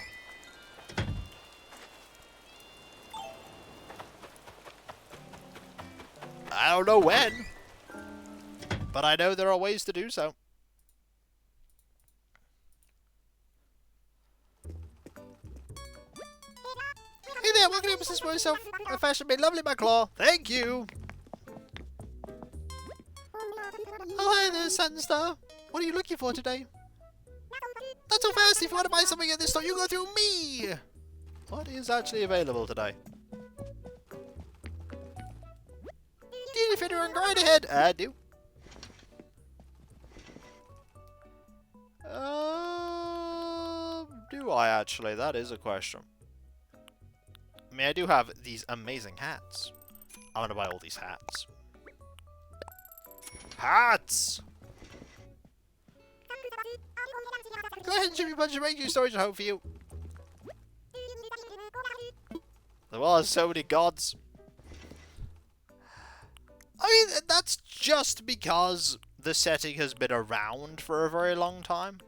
I don't know when, but I know there are ways to do so. Hey there, welcome to Mrs. For yourself. A fashion made lovely by Claw. Thank you. Oh, hi there, Sunstar. What are you looking for today? Not so fast. If you want to buy something at this store, you go through me. What is actually available today? Hey, if you're right ahead. I do. Do I actually? That is a question. I mean, I do have these amazing hats. I'm gonna buy all these hats. Hats! Go ahead and show me a bunch of reindeer stories at home for you. There are so many gods. I mean, that's just because the setting has been around for a very long time.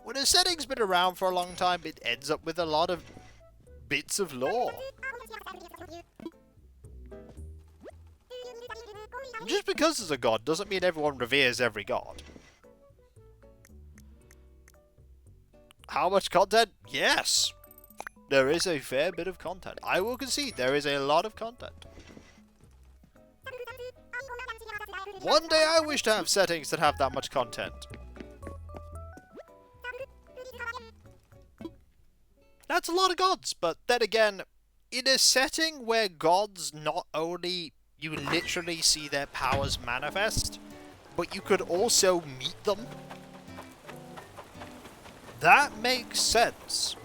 When a setting's been around for a long time, it ends up with a lot of bits of lore. Just because there's a god doesn't mean everyone reveres every god. How much content? Yes! There is a fair bit of content. I will concede there is a lot of content. One day I wish to have settings that have that much content. That's a lot of gods, but then again, in a setting where gods not only you literally see their powers manifest, but you could also meet them, that makes sense.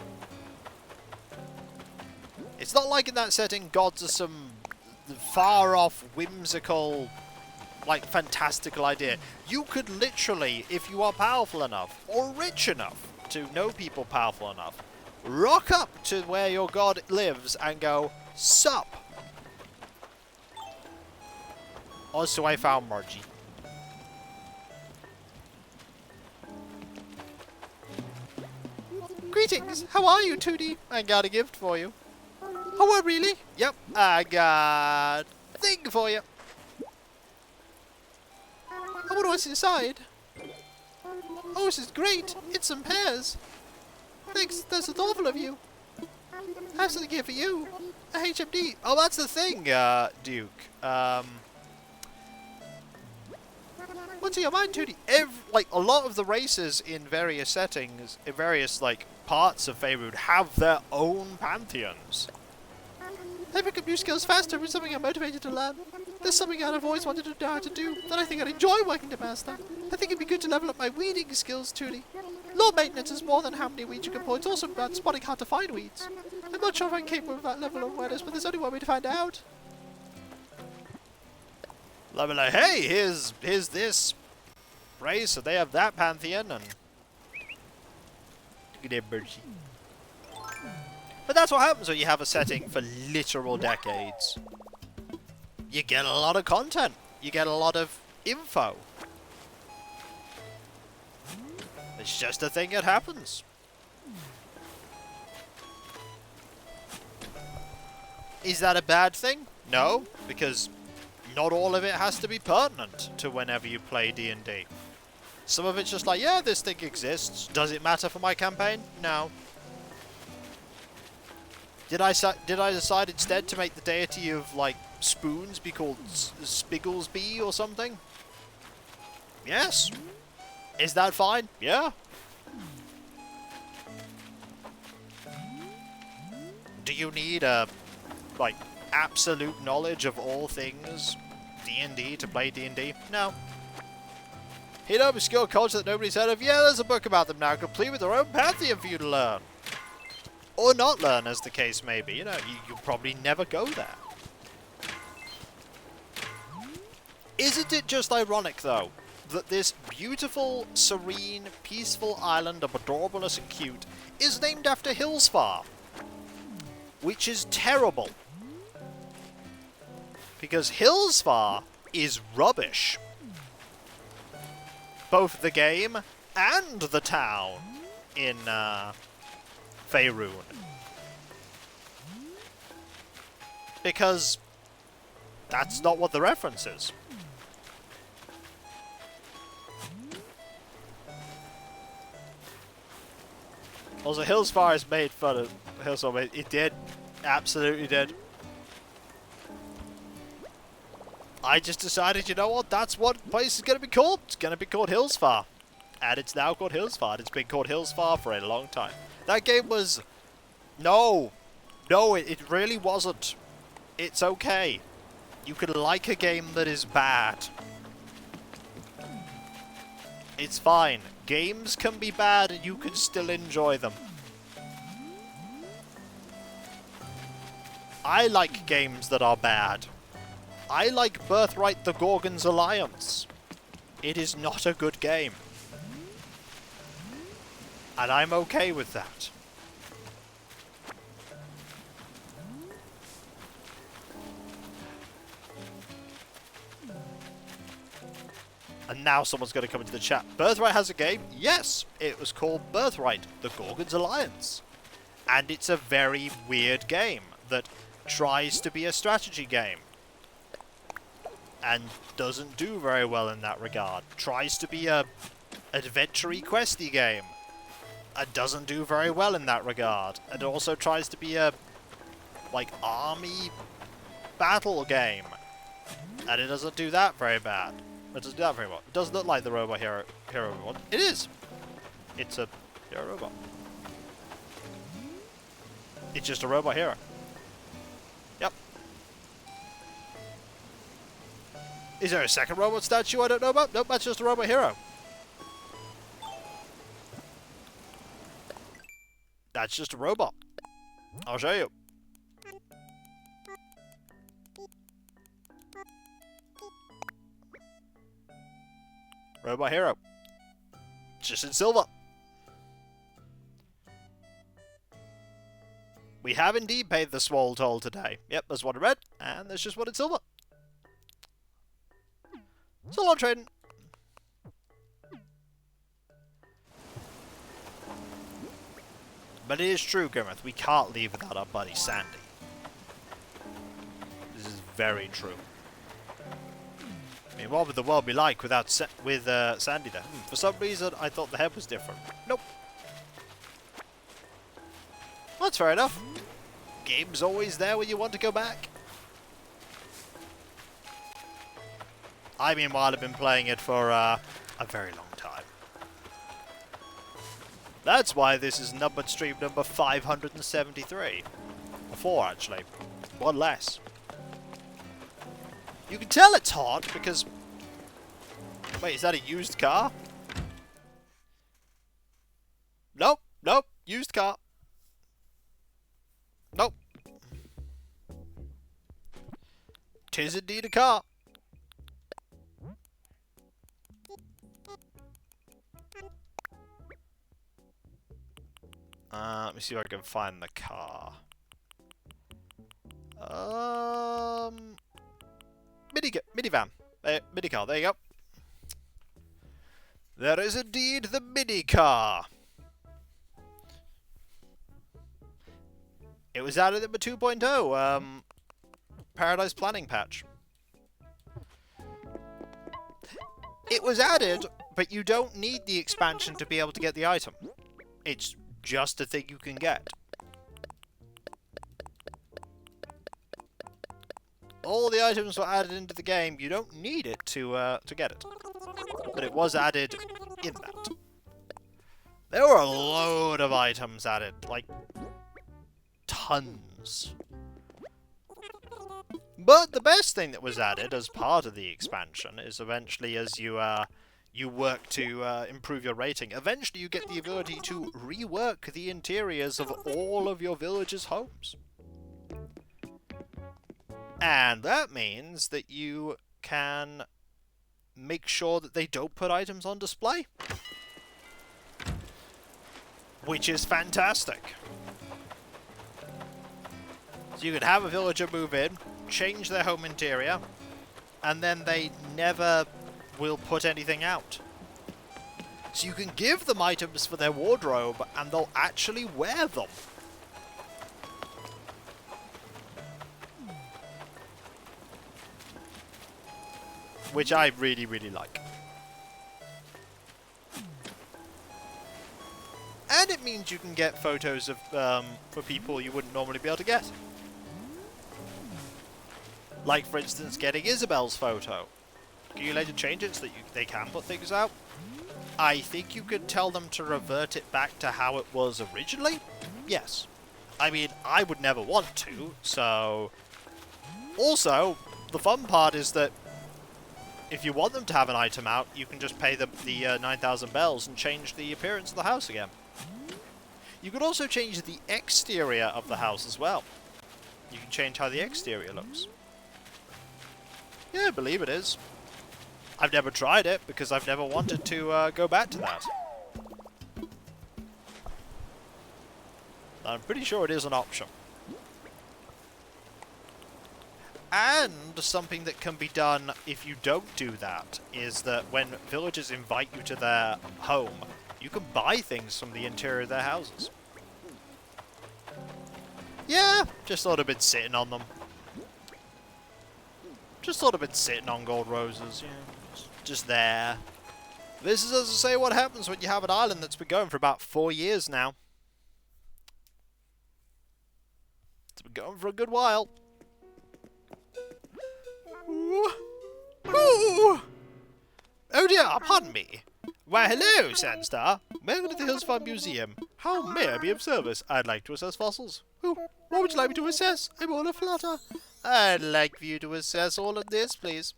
It's not like in that setting gods are some far-off, whimsical, like, fantastical idea. You could literally, if you are powerful enough, or rich enough, to know people powerful enough, rock up to where your god lives and go, sup. Also, I found Margie. Greetings. How are you, Tootie? I got a gift for you. Oh, really? Yep, I got a thing for you. I wonder what's inside. Oh, this is great. It's some pears. Thanks, that's thoughtful of you. I have something here for you. A HMD. Oh, that's the thing, Duke. What's in your mind, Tootie? Like, a lot of the races in various settings, in various, like, parts of Faerun have their own pantheons. I pick up new skills faster with something I'm motivated to learn. There's something I've always wanted to know how to do that I think I'd enjoy working to master. I think it'd be good to level up my weeding skills, Tootie. Lawn maintenance is more than how many weeds you can pull. It's also about spotting how to find weeds. I'm not sure if I'm capable of that level of awareness, but there's only one way to find out. I'll be like, hey, here's this race, so they have that pantheon, and look at that birdie. But that's what happens when you have a setting for literal decades. You get a lot of content. You get a lot of info. It's just a thing that happens. Is that a bad thing? No, because not all of it has to be pertinent to whenever you play D&D. Some of it's just like, yeah, this thing exists. Does it matter for my campaign? No. Did I decide instead to make the deity of, like, spoons be called Spigglesby or something? Yes. Is that fine? Yeah. Do you need a, like, absolute knowledge of all things D&D to play D&D? No. Hidden obscure culture that nobody's heard of? Yeah, there's a book about them now, complete with their own pantheon for you to learn. Or not learn, as the case may be. You know, you'll probably never go there. Isn't it just ironic, though, that this beautiful, serene, peaceful island of adorableness and cute is named after Hillsfar? Which is terrible. Because Hillsfar is rubbish. Both the game and the town in Faerun. Because that's not what the reference is. Also, Hillsfar has made fun of Hillsfar. It did. Absolutely did. I just decided, you know what, that's what the place is going to be called. It's going to be called Hillsfar. And it's now called Hillsfar. It's been called Hillsfar for a long time. That game was... No. No, it really wasn't. It's okay. You can like a game that is bad. It's fine. Games can be bad and you can still enjoy them. I like games that are bad. I like Birthright the Gorgon's Alliance. It is not a good game. And I'm okay with that. And now someone's going to come into the chat. Birthright has a game? Yes! It was called Birthright the Gorgon's Alliance. And it's a very weird game that tries to be a strategy game. And doesn't do very well in that regard. Tries to be a adventure-y, questy game. And doesn't do very well in that regard. And also tries to be a, like, army battle game. And it doesn't do that very bad. It doesn't do that very well. It doesn't look like the Robot Hero one. It is! It's a hero robot. It's just a robot hero. Yep. Is there a second robot statue I don't know about? Nope, that's just a robot hero. That's just a robot. I'll show you. Robot hero. Just in silver. We have indeed paid the swole toll today. Yep, there's one in red, and there's just one in silver. So long trading. But it is true, Grimeth, we can't leave without our buddy Sandy. This is very true. I mean, what would the world be like without Sandy there? For some reason, I thought the head was different. Nope. Well, that's fair enough. Game's always there when you want to go back. I, meanwhile, have been playing it for a very long time. That's why this is numbered stream number 573. Or 4, actually. One less. You can tell it's hard because... Wait, is that a used car? Nope, nope, used car. Nope. 'Tis indeed a car. Let me see if I can find the car. Minivan. Mini car, there you go. There is indeed the mini car. It was added in the 2.0 Paradise Planning patch. It was added, but you don't need the expansion to be able to get the item. It's just a thing you can get. All the items were added into the game. You don't need it to get it. But it was added in that. There were a load of items added. Like, tons. But the best thing that was added as part of the expansion is eventually as you work to improve your rating, eventually you get the ability to rework the interiors of all of your villagers' homes. And that means that you can make sure that they don't put items on display. Which is fantastic. So you could have a villager move in, change their home interior, and then they never will put anything out. So you can give them items for their wardrobe, and they'll actually wear them. Which I really, really like. And it means you can get photos of for people you wouldn't normally be able to get. Like, for instance, getting Isabel's photo. Can you later change it so that they can put things out? I think you could tell them to revert it back to how it was originally. Yes. I mean, I would never want to, so... Also, the fun part is that if you want them to have an item out, you can just pay them the 9,000 bells and change the appearance of the house again. You could also change the exterior of the house as well. You can change how the exterior looks. Yeah, I believe it is. I've never tried it because I've never wanted to go back to that. I'm pretty sure it is an option. And something that can be done if you don't do that is that when villagers invite you to their home, you can buy things from the interior of their houses. Yeah, just thought I'd been sitting on them. Just thought I'd been sitting on gold roses, yeah. Just there. This is, as I say, what happens when you have an island that's been going for about 4 years now. It's been going for a good while. Ooh. Ooh. Oh dear, pardon me. Why, hello, Sandstar. Welcome to the Hills Farm Museum. How may I be of service? I'd like to assess fossils. Oh, what would you like me to assess? I'm all aflutter. I'd like for you to assess all of this, please.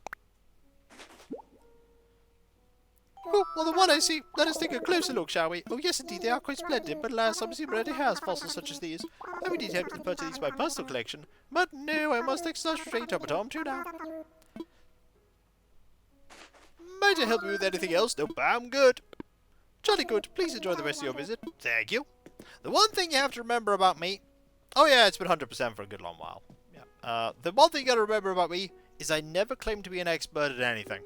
Oh, well, the one I see. Let us take a closer look, shall we? Oh, yes, indeed, they are quite splendid, but alas, some museum already has fossils such as these. I've indeed tempted to purchase these for my personal collection, but no, I must exercise restraint up at home too now. Might I help you with anything else? Nope, I'm good. Jolly good. Please enjoy the rest of your visit. Thank you. The one thing you have to remember about me... Oh yeah, it's been 100% for a good long while. Yeah. The one thing you gotta remember about me is I never claim to be an expert at anything.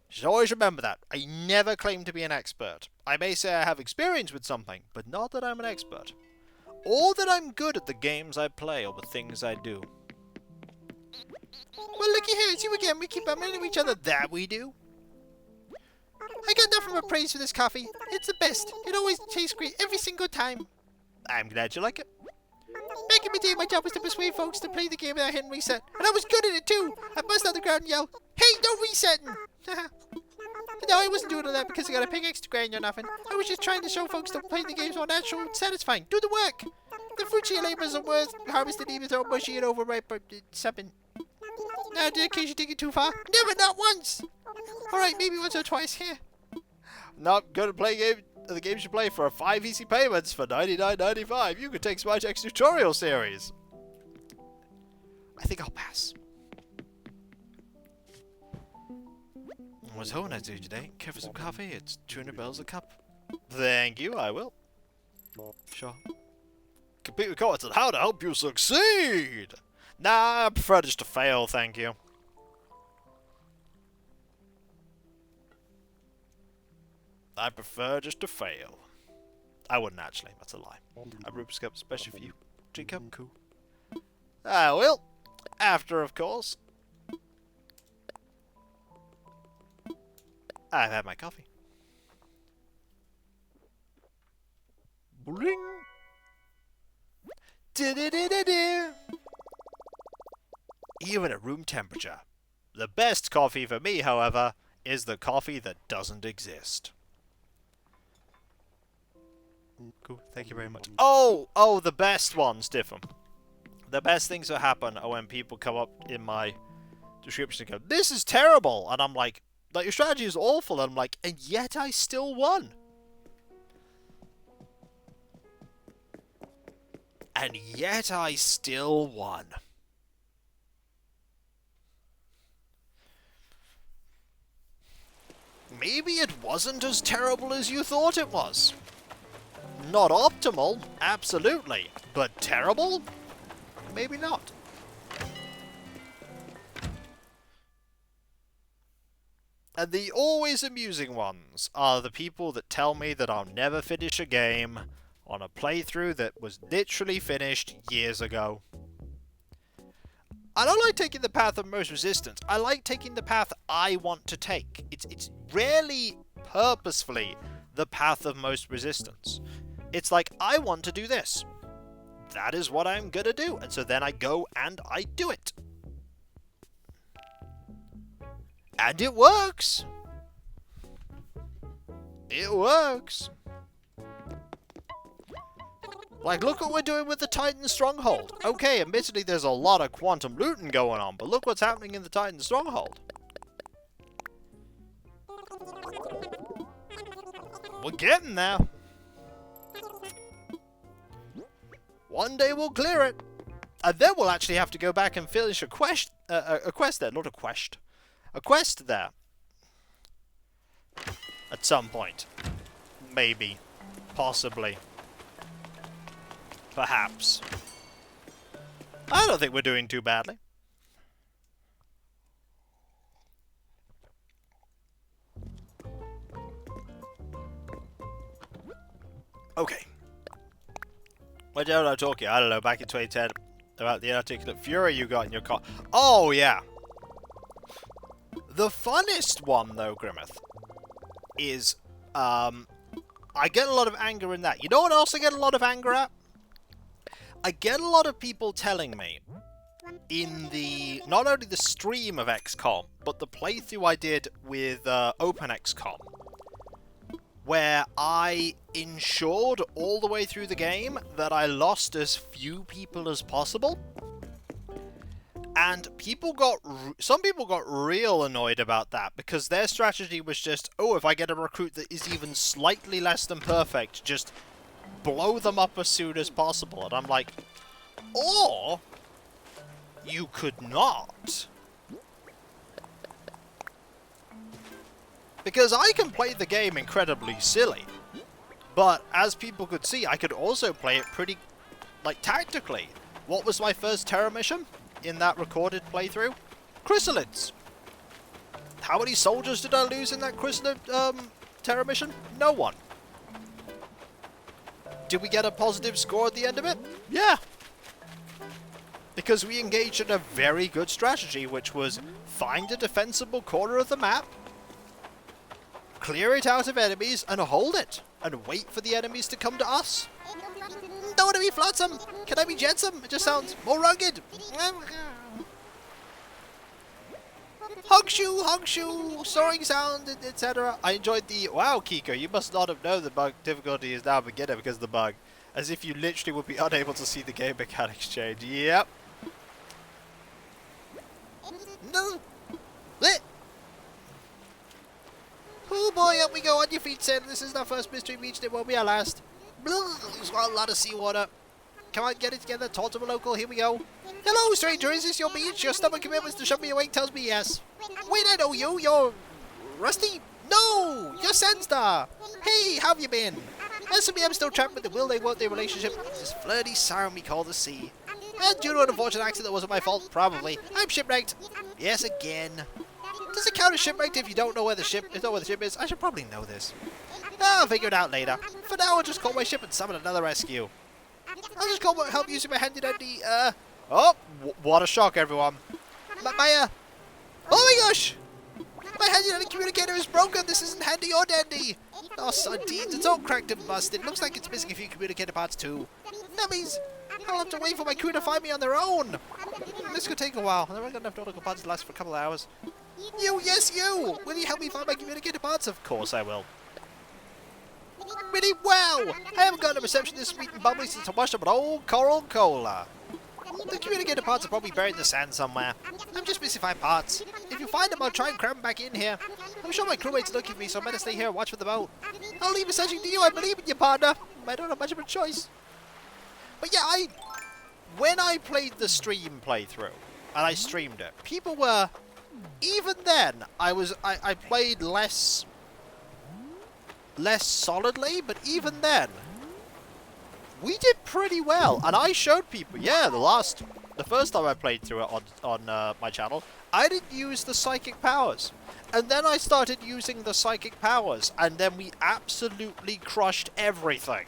You should always remember that. I never claim to be an expert. I may say I have experience with something, but not that I'm an expert. Or that I'm good at the games I play or the things I do. Well, looky here, it's you again. We keep bumping into each other. That we do. I got nothing but praise for this coffee. It's the best. It always tastes great every single time. I'm glad you like it. Back in my day, my job was to persuade folks to play the game without hitting reset. And I was good at it too. I bust out the ground and yell, "Hey, no resetting!" No, I wasn't doing all that because I got a pickaxe to grind or nothing. I was just trying to show folks that playing the game's more natural and satisfying. Do the work. The fruits of your labors are worth harvested even though mushy and overripe or something. Now, did I occasionally take it too far? Never, not once! Alright, maybe once or twice here. Not good at playing the games you play for 5 easy payments for $99.95. You could take Smartcheck's tutorial series. I think I'll pass. What's home I do today? Care for some coffee? It's 200 bells a cup. Thank you, I will. Sure. Complete with comments on how to help you succeed! Nah, I prefer just to fail, thank you. I prefer just to fail. I wouldn't actually, that's a lie. A Rubik's Cup especially for you. Drink up, cool. I will. After, of course, I've had my coffee. Bling! Do-do-do-do-do! Even at room temperature. The best coffee for me, however, is the coffee that doesn't exist. Cool, thank you very much. Oh, the best ones, Diffum. The best things that happen are when people come up in my description and go, "This is terrible!" And I'm like, your strategy is awful. And I'm like, and yet I still won. And yet I still won. Maybe it wasn't as terrible as you thought it was. Not optimal, absolutely. But terrible? Maybe not. And the always amusing ones are the people that tell me that I'll never finish a game on a playthrough that was literally finished years ago. I don't like taking the path of most resistance. I like taking the path I want to take. It's rarely purposefully the path of most resistance. It's like, I want to do this. That is what I'm gonna do. And so then I go and I do it. And it works. It works. Like, look what we're doing with the Titan Stronghold. Okay, admittedly there's a lot of quantum looting going on, but look what's happening in the Titan Stronghold. We're getting there. One day we'll clear it. And then we'll actually have to go back and finish a quest there, not a quest. A quest there. At some point. Maybe. Possibly. Perhaps. I don't think we're doing too badly. Okay. What did I talk here? I don't know, back in 2010 about the inarticulate fury you got in your car. Oh, yeah. The funnest one, though, Grimmeth, is, I get a lot of anger in that. You know what else I get a lot of anger at? I get a lot of people telling me in the, not only the stream of XCOM, but the playthrough I did with Open XCOM, where I ensured all the way through the game that I lost as few people as possible. And some people got real annoyed about that, because their strategy was just, oh, if I get a recruit that is even slightly less than perfect, just blow them up as soon as possible. And I'm like, or you could not. Because I can play the game incredibly silly, but as people could see, I could also play it pretty, like, tactically. What was my first Terra mission in that recorded playthrough? Chrysalids. How many soldiers did I lose in that Chrysalid Terra mission? No one. Did we get a positive score at the end of it? Yeah. Because we engaged in a very good strategy, which was find a defensible corner of the map, clear it out of enemies, and hold it. And wait for the enemies to come to us. Don't want to be flotsam. Can I be jetsam? It just sounds more rugged. Hog shoe, soaring sound, etc. I enjoyed the... Wow, Kiko, you must not have known the bug difficulty is now beginner because of the bug. As if you literally would be unable to see the game mechanics change. Yep. No. Lit. Oh boy, up we go. On your feet, Sam. This is our first mystery reached. It won't be our last. There's a lot of seawater. Come on, get it together. Talk to a local. Here we go. Hello, stranger. Is this your beach? Your stomach commitments to shove me awake tells me yes. Wait, I know you. You're... Rusty? No! You're Sandstar. Hey, how have you been? As for me, I'm still trapped with the will they won't they relationship. This flirty sound we call the sea. And due to an unfortunate accident that wasn't my fault, probably. I'm shipwrecked. Yes, again. Does it count as shipwrecked if you don't know where the ship is? I should probably know this. I'll figure it out later. For now, I'll just call my ship and summon another rescue. I'll just call help using my handy-dandy, Oh, what a shock, everyone. Oh my gosh! My handy-dandy communicator is broken. This isn't handy or dandy. Oh, sardines. It's all cracked and busted. Looks like it's missing a few communicator parts, too. That means I'll have to wait for my crew to find me on their own. This could take a while. I've got enough nautical parts to last for a couple of hours. You, yes, you! Will you help me find my communicator parts? Of course I will. Really? Wow! I haven't gotten a reception this sweet and bubbly since I washed up an old coral cola. The communicator parts are probably buried in the sand somewhere. I'm just missing 5 parts. If you find them, I'll try and cram them back in here. I'm sure my crewmates are looking for me, so I better stay here and watch for the boat. I'll leave messaging to you. I believe in you, partner. I don't have much of a choice. But yeah, when I played the stream playthrough, and I streamed it, people were... Even then, I played less solidly, but even then, we did pretty well. And I showed people, yeah, the first time I played through it on my channel, I didn't use the psychic powers. And then I started using the psychic powers, and then we absolutely crushed everything.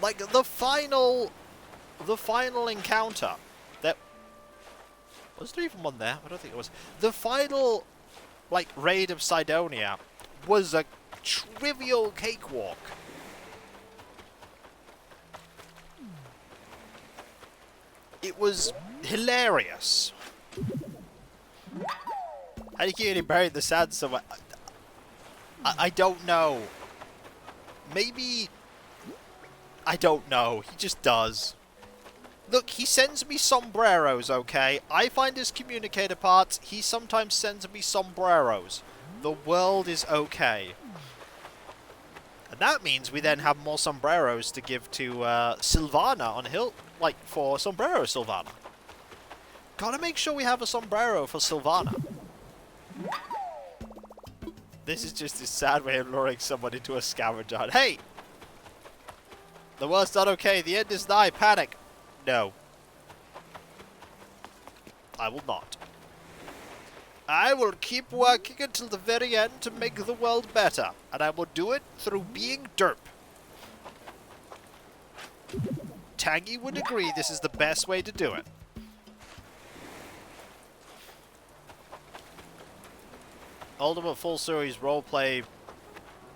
Like, the final encounter, was there even one there? I don't think it was. The final, like, raid of Cydonia was a trivial cakewalk. It was hilarious. How do you keep getting buried in the sand somewhere? I don't know. Maybe I don't know. He just does. Look, he sends me sombreros, okay? I find his communicator parts. He sometimes sends me sombreros. The world is okay. And that means we then have more sombreros to give to Sylvana on Hill. Like, for sombrero Sylvana. Gotta make sure we have a sombrero for Sylvana. This is just a sad way of luring someone into a scavenger hunt. Hey! The world's not okay. The end is nigh. Panic. No. I will not. I will keep working until the very end to make the world better. And I will do it through being derp. Tangy would agree this is the best way to do it. Ultimate Full Series roleplay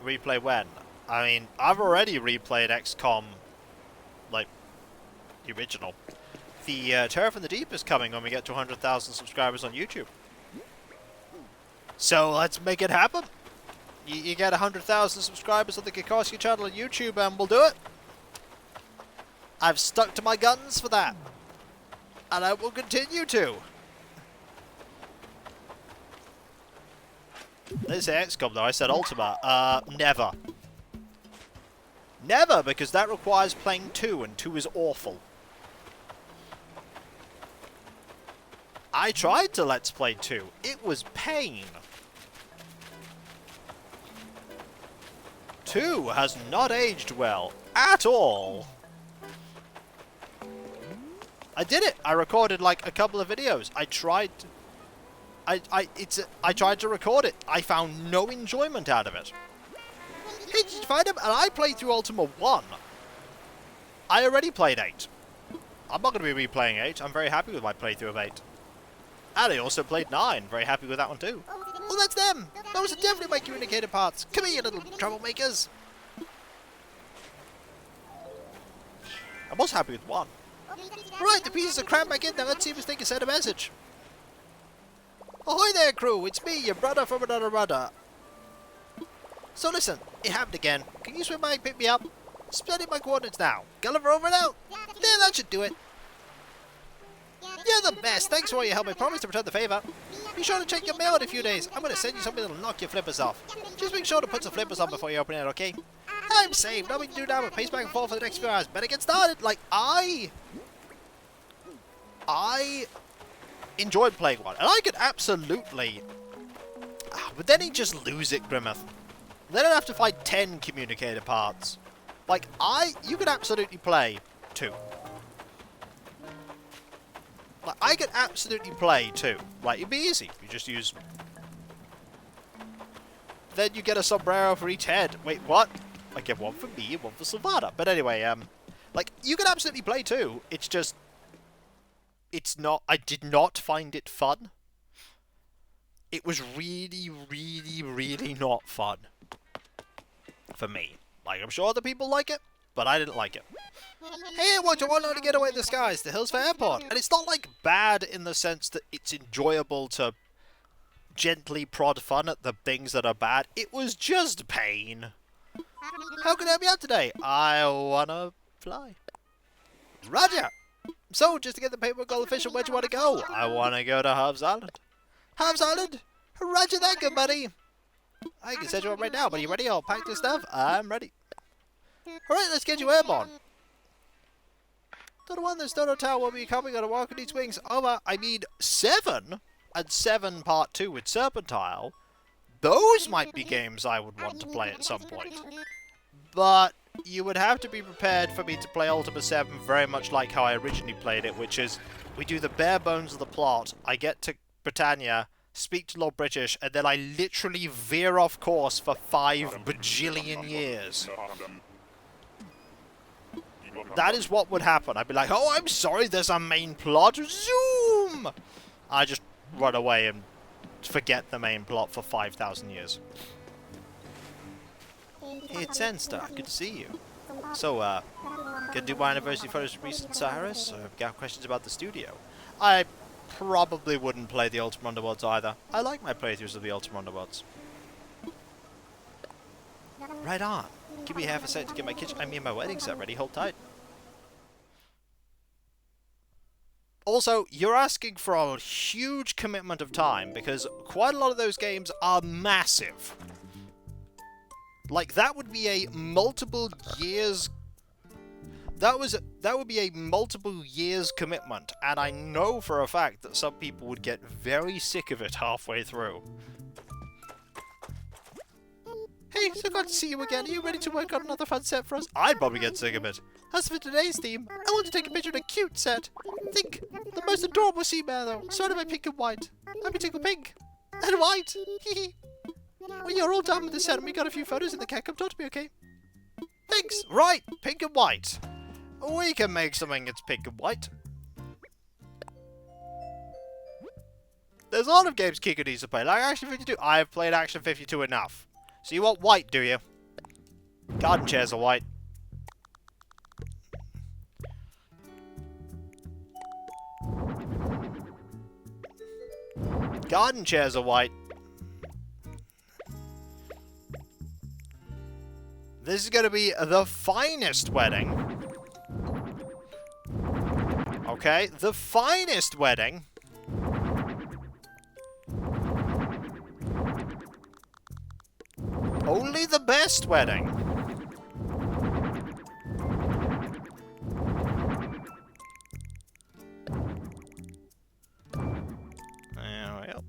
replay when? I mean, I've already replayed XCOM, like, the original. The Terror from the Deep is coming when we get to 100,000 subscribers on YouTube. So let's make it happen. You get 100,000 subscribers on the Kikoski channel on YouTube and we'll do it. I've stuck to my guns for that. And I will continue to. They say XCOM though, I said Ultima. Never. Never, because that requires playing 2, and 2 is awful. I tried to Let's Play 2. It was pain. 2 has not aged well. At all. I did it. I recorded like a couple of videos. I tried to... I tried to record it. I found no enjoyment out of it. Hey, did you find him? And I played through Ultima 1. I already played 8. I'm not going to be replaying 8. I'm very happy with my playthrough of 8. And I also played 9. Very happy with that one too. Well, that's them. Those are definitely my communicator parts. Come here, you little troublemakers. I was happy with 1. Right, the pieces are crammed back in there. Let's see if they can send a message. Ahoy there, crew. It's me, your brother from another rudder. So listen, it happened again. Can you swim by and pick me up? Spreading my coordinates now. Gulliver over and out. There, that should do it. You're the best. Thanks for all your help. I promise to return the favour. Be sure to check your mail in a few days. I'm going to send you something that'll knock your flippers off. Just make sure to put some flippers on before you open it, okay? I'm saved. Nothing to do now but pace back and forth for the next few hours. Better get started. Like, I enjoyed playing 1. And I could absolutely... But then he'd just lose it, Grimmeth. Then I'd have to fight 10 communicator parts. Like, you could absolutely play 2. Like, I could absolutely play 2. Like, it'd be easy. You just use... Then you get a sombrero for each head. Wait, what? I get one for me and one for Sylvana. But anyway, like, you could absolutely play 2. It's just... It's not... I did not find it fun. It was really, really, really not fun. For me. Like, I'm sure other people like it, but I didn't like it. Hey, what do you want to get away in the skies? The Hillsfair Airport. And it's not, like, bad in the sense that it's enjoyable to gently prod fun at the things that are bad. It was just pain. How can I help you out today? I wanna fly. Roger! So, just to get the paperwork all official, where'd you want to go? I want to go to Hobbs Island. Hobbs Island? Roger that, good buddy. I can set you up right now, but are you ready? I'll pack your stuff. I'm ready. Alright, let's get you airborne. To the one that's Dodo Tower will be coming on a walk with its wings. Over, I mean 7? And 7 Part 2 with Serpentile. Those might be games I would want to play at some point. But you would have to be prepared for me to play Ultima 7 very much like how I originally played it, which is we do the bare bones of the plot, I get to Britannia, speak to Lord British, and then I literally veer off course for 5 bajillion years. That is what would happen. I'd be like, oh, I'm sorry, there's a main plot. Zoom! I just run away and forget the main plot for 5,000 years. Hey, it's Enstar. Good to see you. So, gonna do my anniversary photos with recent Cyrus? Got questions about the studio? I probably wouldn't play the Ultima Underworlds either. I like my playthroughs of the Ultima Underworlds. Right on. Give me half a sec to get my wedding set ready. Hold tight. Also, you're asking for a huge commitment of time because quite a lot of those games are massive. Like, that would be a multiple years... That would be a multiple years commitment, and I know for a fact that some people would get very sick of it halfway through. Hey, so glad to see you again. Are you ready to work on another fun set for us? I'd probably get sick of it. As for today's theme, I want to take a picture of a cute set. Think the most adorable sea meadow, surrounded by pink and white. I'm particular pink and white. When you're all done with the set and we got a few photos in the cat, come talk to me, okay? Thanks. Right, pink and white. We can make something that's pink and white. There's a lot of games Kiko needs to play, like Action 52. I've played Action 52 enough. So you want white, do you? Garden chairs are white. Garden chairs are white. This is going to be the finest wedding. Okay, the finest wedding. Only the best wedding. There we go.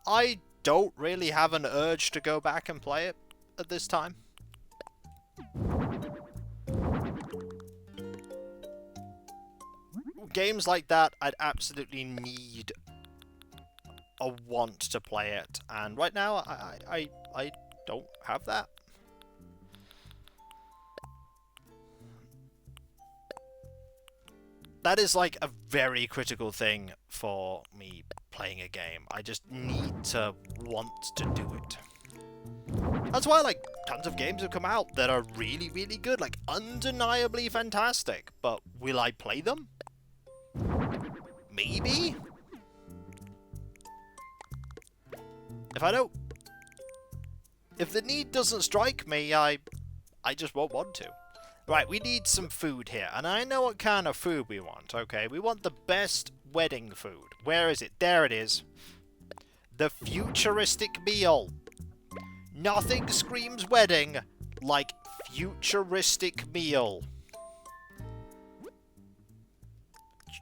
I don't really have an urge to go back and play it at this time. Games like that, I'd absolutely need a want to play it, and right now I don't have that. That is like a very critical thing for me playing a game. I just need to want to do it. That's why, like, tons of games have come out that are really, really good, like undeniably fantastic. But will I play them? Maybe? If the need doesn't strike me, I just won't want to. Right, we need some food here, and I know what kind of food we want, okay? We want the best wedding food. Where is it? There it is. The futuristic meal. Nothing screams wedding like futuristic meal.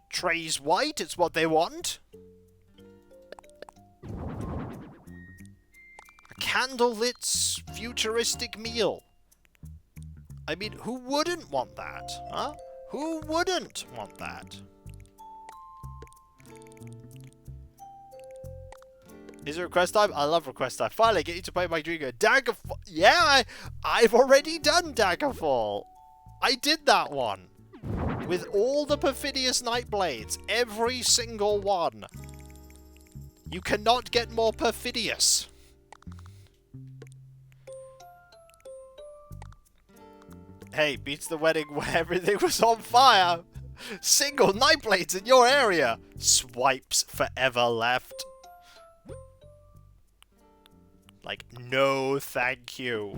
Trays white, it's what they want. A candlelit futuristic meal. I mean, who wouldn't want that? Huh? Who wouldn't want that? Is it request time? I love request time. Finally, get you to play my dream game. Daggerfall. Yeah, I've already done Daggerfall. I did that one. With all the perfidious Nightblades. Every single one. You cannot get more perfidious. Hey, beats the wedding where everything was on fire. Single Nightblades in your area. Swipes forever left. Like, no thank you.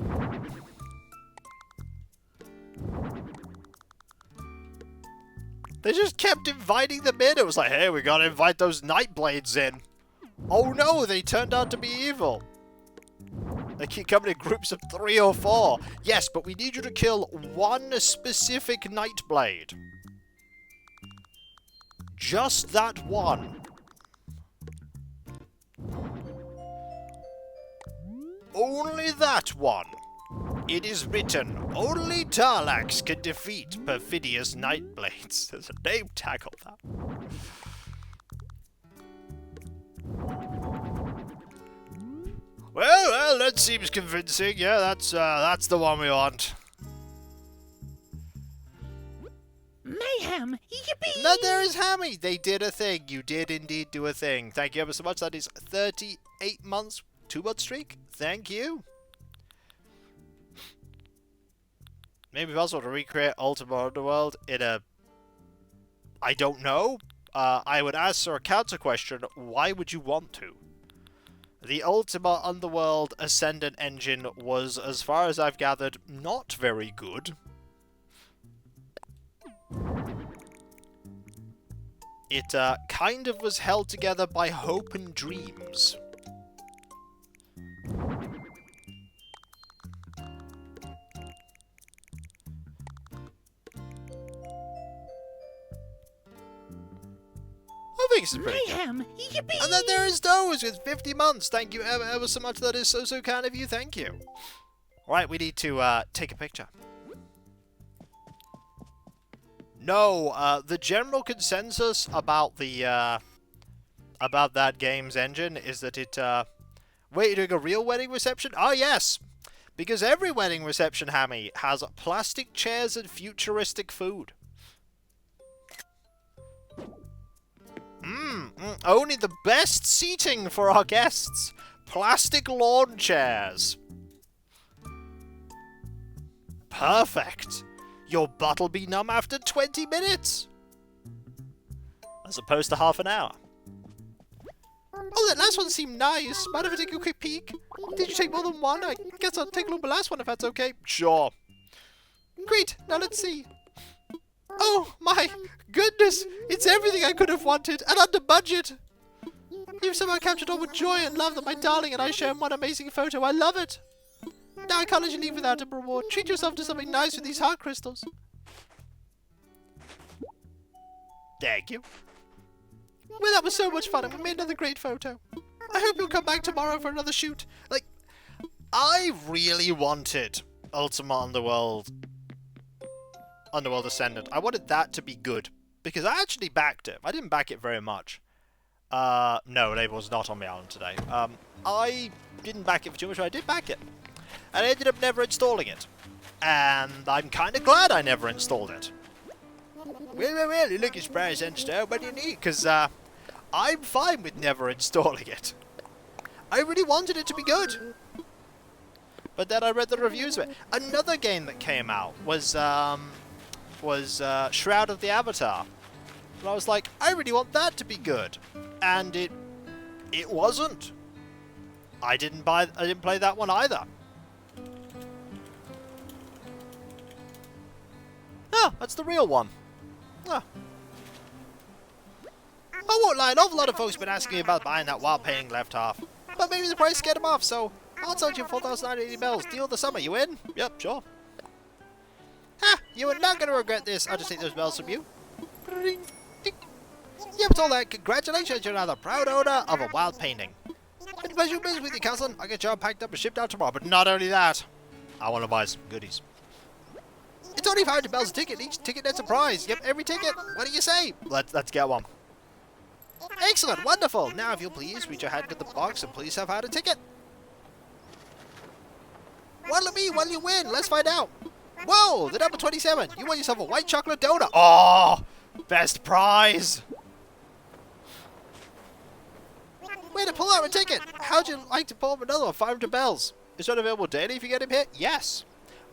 They just kept inviting them in. It was like, hey, we gotta invite those Nightblades in. Oh no, they turned out to be evil. They keep coming in groups of 3 or 4. Yes, but we need you to kill one specific Nightblade. Just that one. Only that one. It is written, only Tarlax can defeat perfidious Nightblades. There's a name tag on that. Well, that seems convincing. Yeah, that's the one we want. Mayhem! Yippee! No, there is Hammy. They did a thing. You did indeed do a thing. Thank you ever so much. That is 38 months, 2-month streak. Thank you. Maybe possible to recreate Ultima Underworld in a... I don't know. I would ask her a counter question. Why would you want to? The Ultima Underworld Ascendant engine was, as far as I've gathered, not very good. It kind of was held together by hope and dreams. I think it's pretty good. Yippee! And then there is Doze with 50 months. Thank you ever so much. That is so kind of you. Thank you. Alright, we need to take a picture. No, the general consensus about the about that game's engine is that it wait, you're doing a real wedding reception? Oh yes! Because every wedding reception, Hammy, has plastic chairs and futuristic food. Only the best seating for our guests. Plastic lawn chairs. Perfect. Your butt'll be numb after 20 minutes. As opposed to half an hour. Oh, that last one seemed nice. Mind if I take a quick peek? Did you take more than one? I guess I'll take a look at the last one if that's okay. Sure. Great, now let's see. Oh my goodness, it's everything I could have wanted, and under budget. You've somehow captured all the joy and love that my darling and I share in one amazing photo. I love it. Now I can't let you leave without a reward. Treat yourself to something nice with these heart crystals. Thank you. Well, that was so much fun, and we made another great photo. I hope you'll come back tomorrow for another shoot. Like, I really wanted Ultima Underworld Ascendant. I wanted that to be good. Because I actually backed it. I didn't back it very much. No, Label was not on my island today. I didn't back it for too much, but I did back it. And I ended up never installing it. And I'm kind of glad I never installed it. Well, you look as surprised and stuff. What do you need? Because, I'm fine with never installing it. I really wanted it to be good. But then I read the reviews of it. Another game that came out was Shroud of the Avatar. And I was like, I really want that to be good. And it wasn't. I didn't play that one either. Oh, that's the real one. Oh. I won't lie, an awful lot of folks have been asking me about buying that wild painting left half. But maybe the price scared them off, so I'll sell you 4,980 bells. Deal of the summer, you in? Yep, sure. Ha! You are not going to regret this. I'll just take those bells from you. Yep, it's all that. Congratulations, you're now the proud owner of a wild painting. It's a pleasure business with you, cousin. I'll get you all packed up and shipped out tomorrow. But not only that, I want to buy some goodies. It's only 500 bells a ticket. Each ticket gets a prize. Yep, every ticket. What do you say? Let's get one. Excellent, wonderful. Now, if you'll please, reach your hand to the box and please have had a ticket. What'll it be? What'll you win? Let's find out. Whoa, the number 27. You won yourself a white chocolate donut. Oh, best prize. Way to pull out a ticket. How'd you like to pull up another one? 500 bells. Is that available daily if you get him hit? Yes.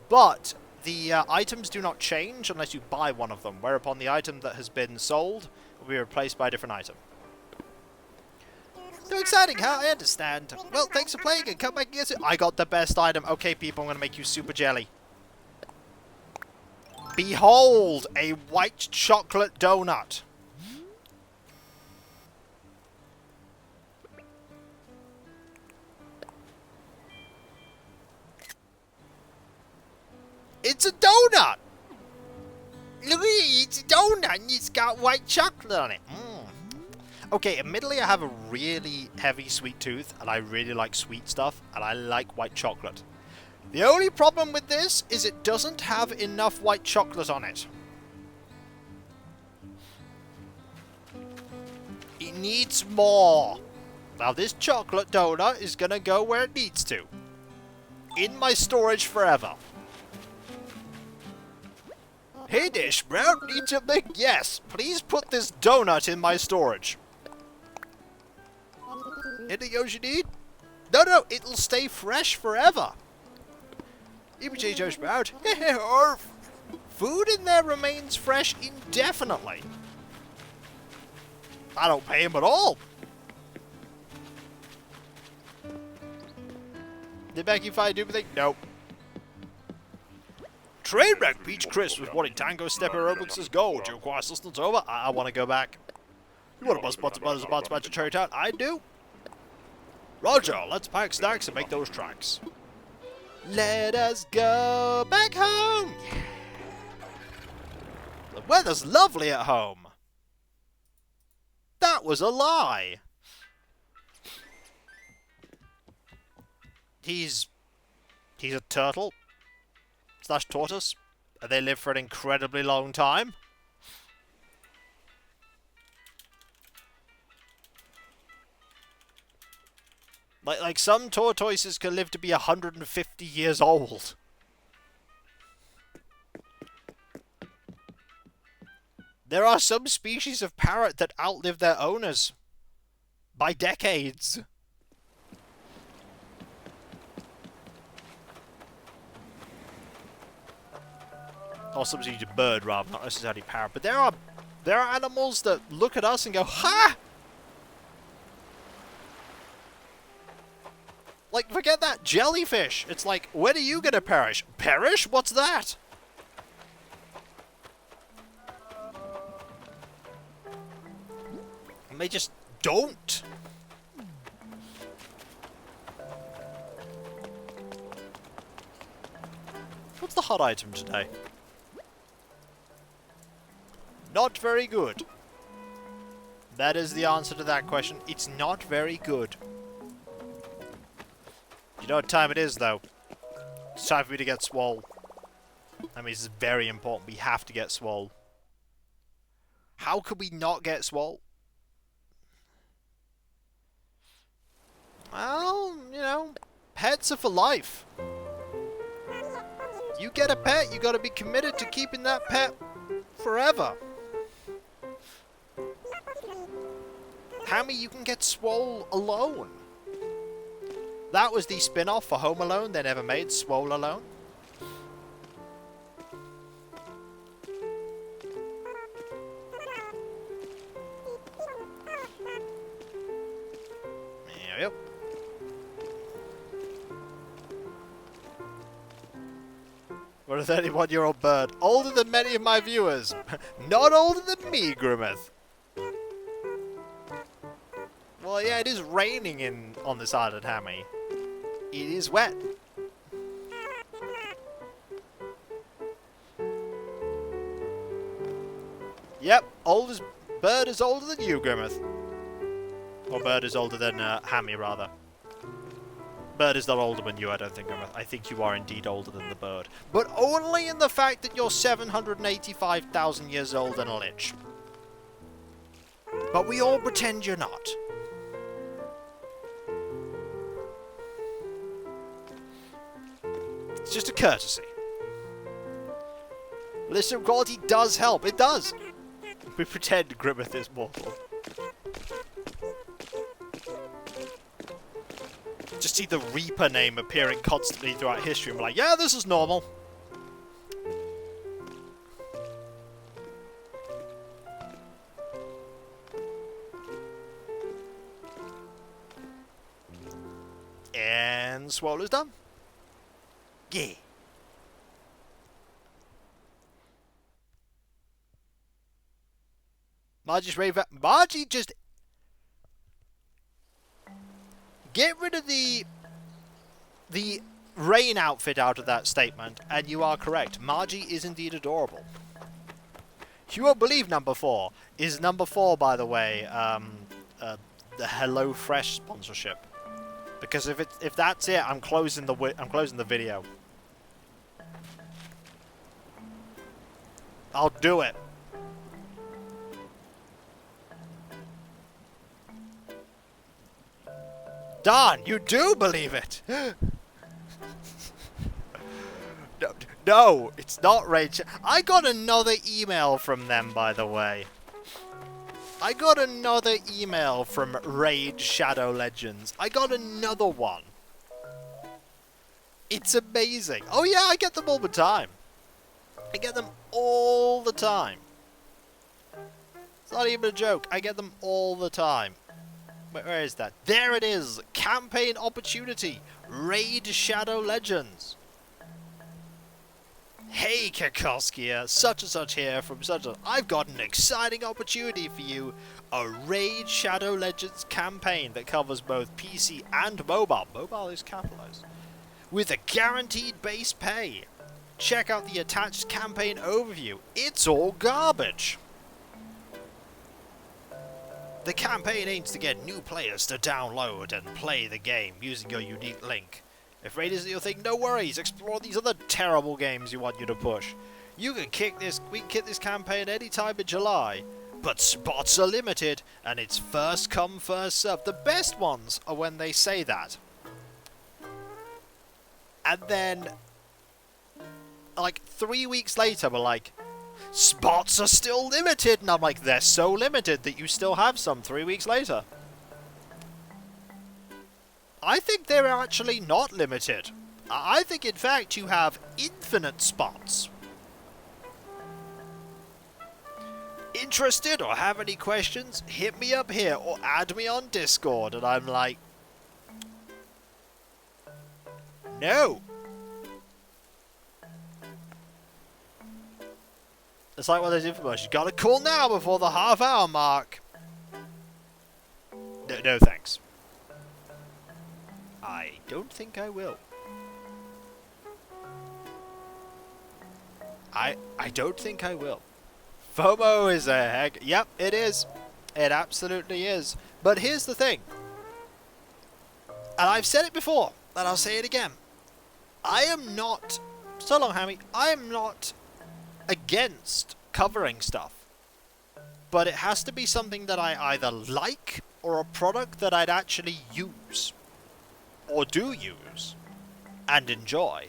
But the items do not change unless you buy one of them, whereupon the item that has been sold will be replaced by a different item. So exciting, huh? I understand. Well, thanks for playing and come back and get it. I got the best item. Okay, people, I'm going to make you super jelly. Behold, a white chocolate donut. It's a donut! Look at it, it's a donut and it's got white chocolate on it. Okay, admittedly I have a really heavy sweet tooth and I really like sweet stuff and I like white chocolate. The only problem with this is it doesn't have enough white chocolate on it. It needs more. Now this chocolate donut is gonna go where it needs to. In my storage forever. Hey there, Sprout, need to make... Yes, please put this donut in my storage. Anything else you need? No, it'll stay fresh forever. Even Joe Sprout. Or food in there remains fresh indefinitely. I don't pay him at all. They make you find anything? Nope. Trainwreck Beach Chris was wanting Tango Step Aerobics as goal. Do you require assistance? Over. I want to go back. You want to bus sponsored by the Cherry Town? I do. Roger, let's pack snacks and make those tracks. Let us go back home. The weather's lovely at home. That was a lie. He's a turtle / tortoise. And they live for an incredibly long time. Like some tortoises can live to be 150 years old. There are some species of parrot that outlive their owners by decades. Or sometimes a bird rather, not necessarily parrot. But there are animals that look at us and go, ha! Like, forget that. Jellyfish. It's like, when are you gonna perish? Perish? What's that? And they just don't. What's the hot item today? Not very good. That is the answer to that question. It's not very good. You know what time it is, though? It's time for me to get swole. I mean, this is very important. We have to get swole. How could we not get swole? Well, you know, pets are for life. You get a pet, you gotta be committed to keeping that pet forever. Hammy, you can get swole alone. That was the spin-off for Home Alone. They never made Swole Alone. Yep. What a 31-year-old bird. Older than many of my viewers. Not older than me, Grimmeth. Well, yeah, it is raining on this island, Hammy. It is wet. Yep, bird is older than you, Grimmeth. Or bird is older than Hammy, rather. Bird is not older than you, I don't think, Grimmeth. I think you are indeed older than the bird. But only in the fact that you're 785,000 years old and a lich. But we all pretend you're not. It's just a courtesy. Listener quality does help. It does. We pretend Grimmeth is mortal. Just see the Reaper name appearing constantly throughout history and we're like, yeah, this is normal. And Swallow's done. Yeah. Margie just get rid of the rain outfit out of that statement, and you are correct. Margie is indeed adorable. You won't believe number 4 is number 4, by the way. The HelloFresh sponsorship. Because if that's it, I'm closing the video. I'll do it. Don, you do believe it. No, it's not Rachel. I got another email from them, by the way. I got another email from Raid Shadow Legends. I got another one. It's amazing. Oh yeah, I get them all the time. I get them all the time. It's not even a joke. I get them all the time. Where is that? There it is. campaign opportunity. Raid Shadow Legends. Hey Kikoskia, such and such here from such a... I've got an exciting opportunity for you. A Raid Shadow Legends campaign that covers both PC and mobile. Mobile is capitalized. With a guaranteed base pay. Check out the attached campaign overview. It's all garbage. The campaign aims to get new players to download and play the game using your unique link. If Raid isn't your thing, no worries. Explore these other terrible games you want you to push. We can kick this campaign anytime in July, but spots are limited and it's first come first served. The best ones are when they say that, and then like 3 weeks later we're like, spots are still limited, and I'm like, they're so limited that you still have some 3 weeks later. I think they're actually not limited. I think, in fact, you have infinite spots. Interested or have any questions? Hit me up here or add me on Discord. And I'm like, no. It's like one of those infomercials. You gotta call now before the half-hour mark. No thanks. I don't think I will. I don't think I will. FOMO is a heck... Yep, it is. It absolutely is. But here's the thing. And I've said it before, and I'll say it again. I am not... So long, Hammy. I am not against covering stuff. But it has to be something that I either like or a product that I'd actually use. Or do use. And enjoy.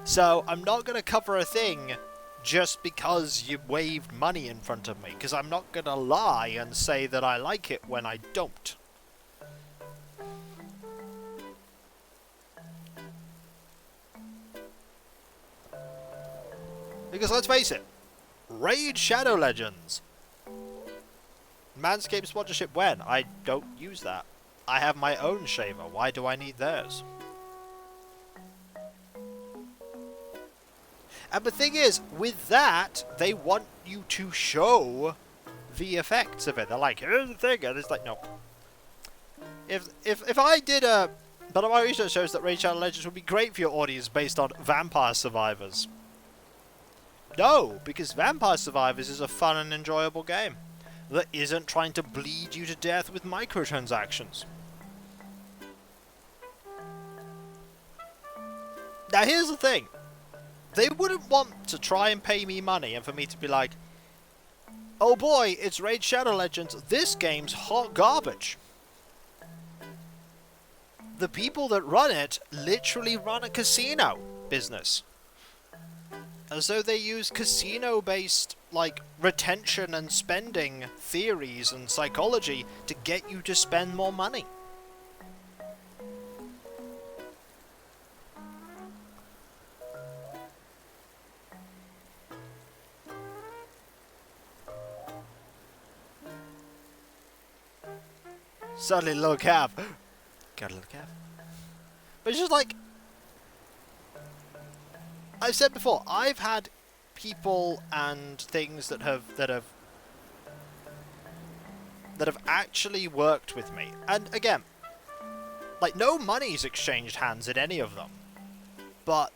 So I'm not going to cover a thing just because you waved money in front of me. Because I'm not going to lie and say that I like it when I don't. Because let's face it. Raid Shadow Legends. Manscaped sponsorship when? I don't use that. I have my own shaver. Why do I need theirs? And the thing is, with that, they want you to show the effects of it. They're like, here's the thing, and it's like, no. If I did a... But my research shows that Raid Shadow Legends would be great for your audience based on Vampire Survivors. No, because Vampire Survivors is a fun and enjoyable game that isn't trying to bleed you to death with microtransactions. Now here's the thing. They wouldn't want to try and pay me money and for me to be like, oh boy, it's Raid Shadow Legends, this game's hot garbage. The people that run it literally run a casino business. As though they use casino-based, like, retention and spending theories and psychology to get you to spend more money. Suddenly, little calf. Got a little calf. But it's just like... I've said before, I've had people and things that have actually worked with me. And again, like, no money's exchanged hands in any of them. But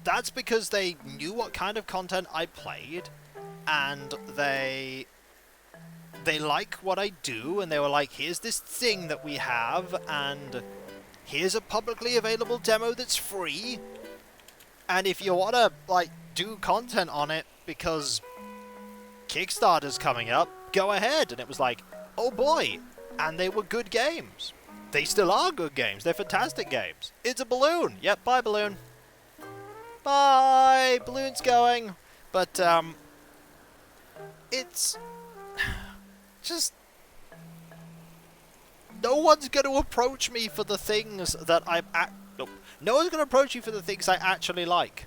that's because they knew what kind of content I played, and they like what I do, and they were like, here's this thing that we have, and here's a publicly available demo that's free. And if you want to, like, do content on it because Kickstarter's coming up, go ahead. And it was like, oh boy. And they were good games. They still are good games. They're fantastic games. It's a balloon. Yep, bye, balloon. Bye. Balloon's going. But, it's just... No one's going to approach me for the things that I'm... Nope. No one's going to approach you for the things I actually like.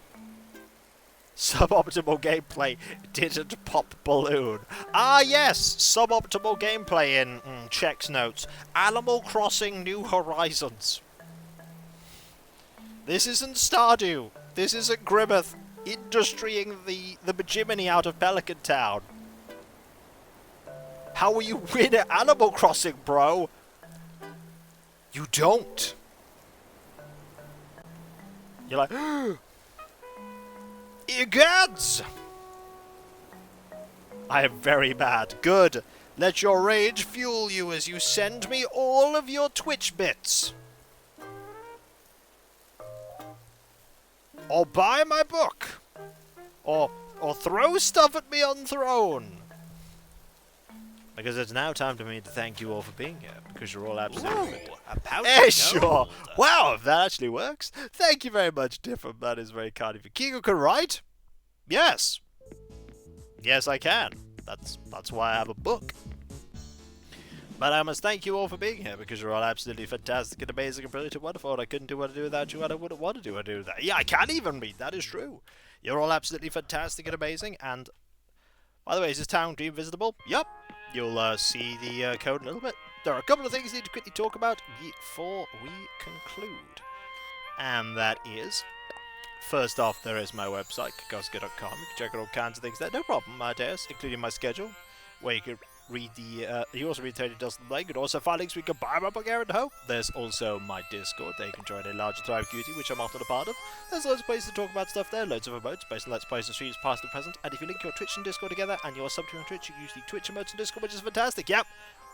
Suboptimal gameplay didn't pop balloon. Ah yes, suboptimal gameplay in checks notes. Animal Crossing New Horizons. This isn't Stardew. This isn't Grimmeth industrying the Bajimini out of Pelican Town. How will you win at Animal Crossing, bro? You don't. You're like, Egads! I am very bad. Good. Let your rage fuel you as you send me all of your Twitch bits. Or buy my book. Or throw stuff at me on throne. Because it's now time for me to thank you all for being here, because you're all absolutely... Sure! Wow, if that actually works. Thank you very much, Diffam. That is very kind of you. Kigo can write? Yes. Yes, I can. That's why I have a book. But I must thank you all for being here, because you're all absolutely fantastic and amazing and brilliant and wonderful, and I couldn't do what I do without you, and I wouldn't want to do what I do without you. Yeah, I can't even read. That is true. You're all absolutely fantastic and amazing, and... By the way, is this town dream visitable? Yup. You'll see the code in a little bit. There are a couple of things I need to quickly talk about before we conclude. And that is, first off, there is my website, kakoska.com. You can check out all kinds of things there. No problem, Deus, including my schedule, where you can read the, you also read 30 Dozen Leg, and also find links we can buy my book Aaron Ho. There's also my Discord, there you can join a larger tribe community, which I'm often a part of. There's loads of places to talk about stuff there, loads of emotes, based on Let's Plays and streams past and present, and if you link your Twitch and Discord together, and you're subbed to on Twitch, you can use the Twitch emotes and Discord, which is fantastic, yep!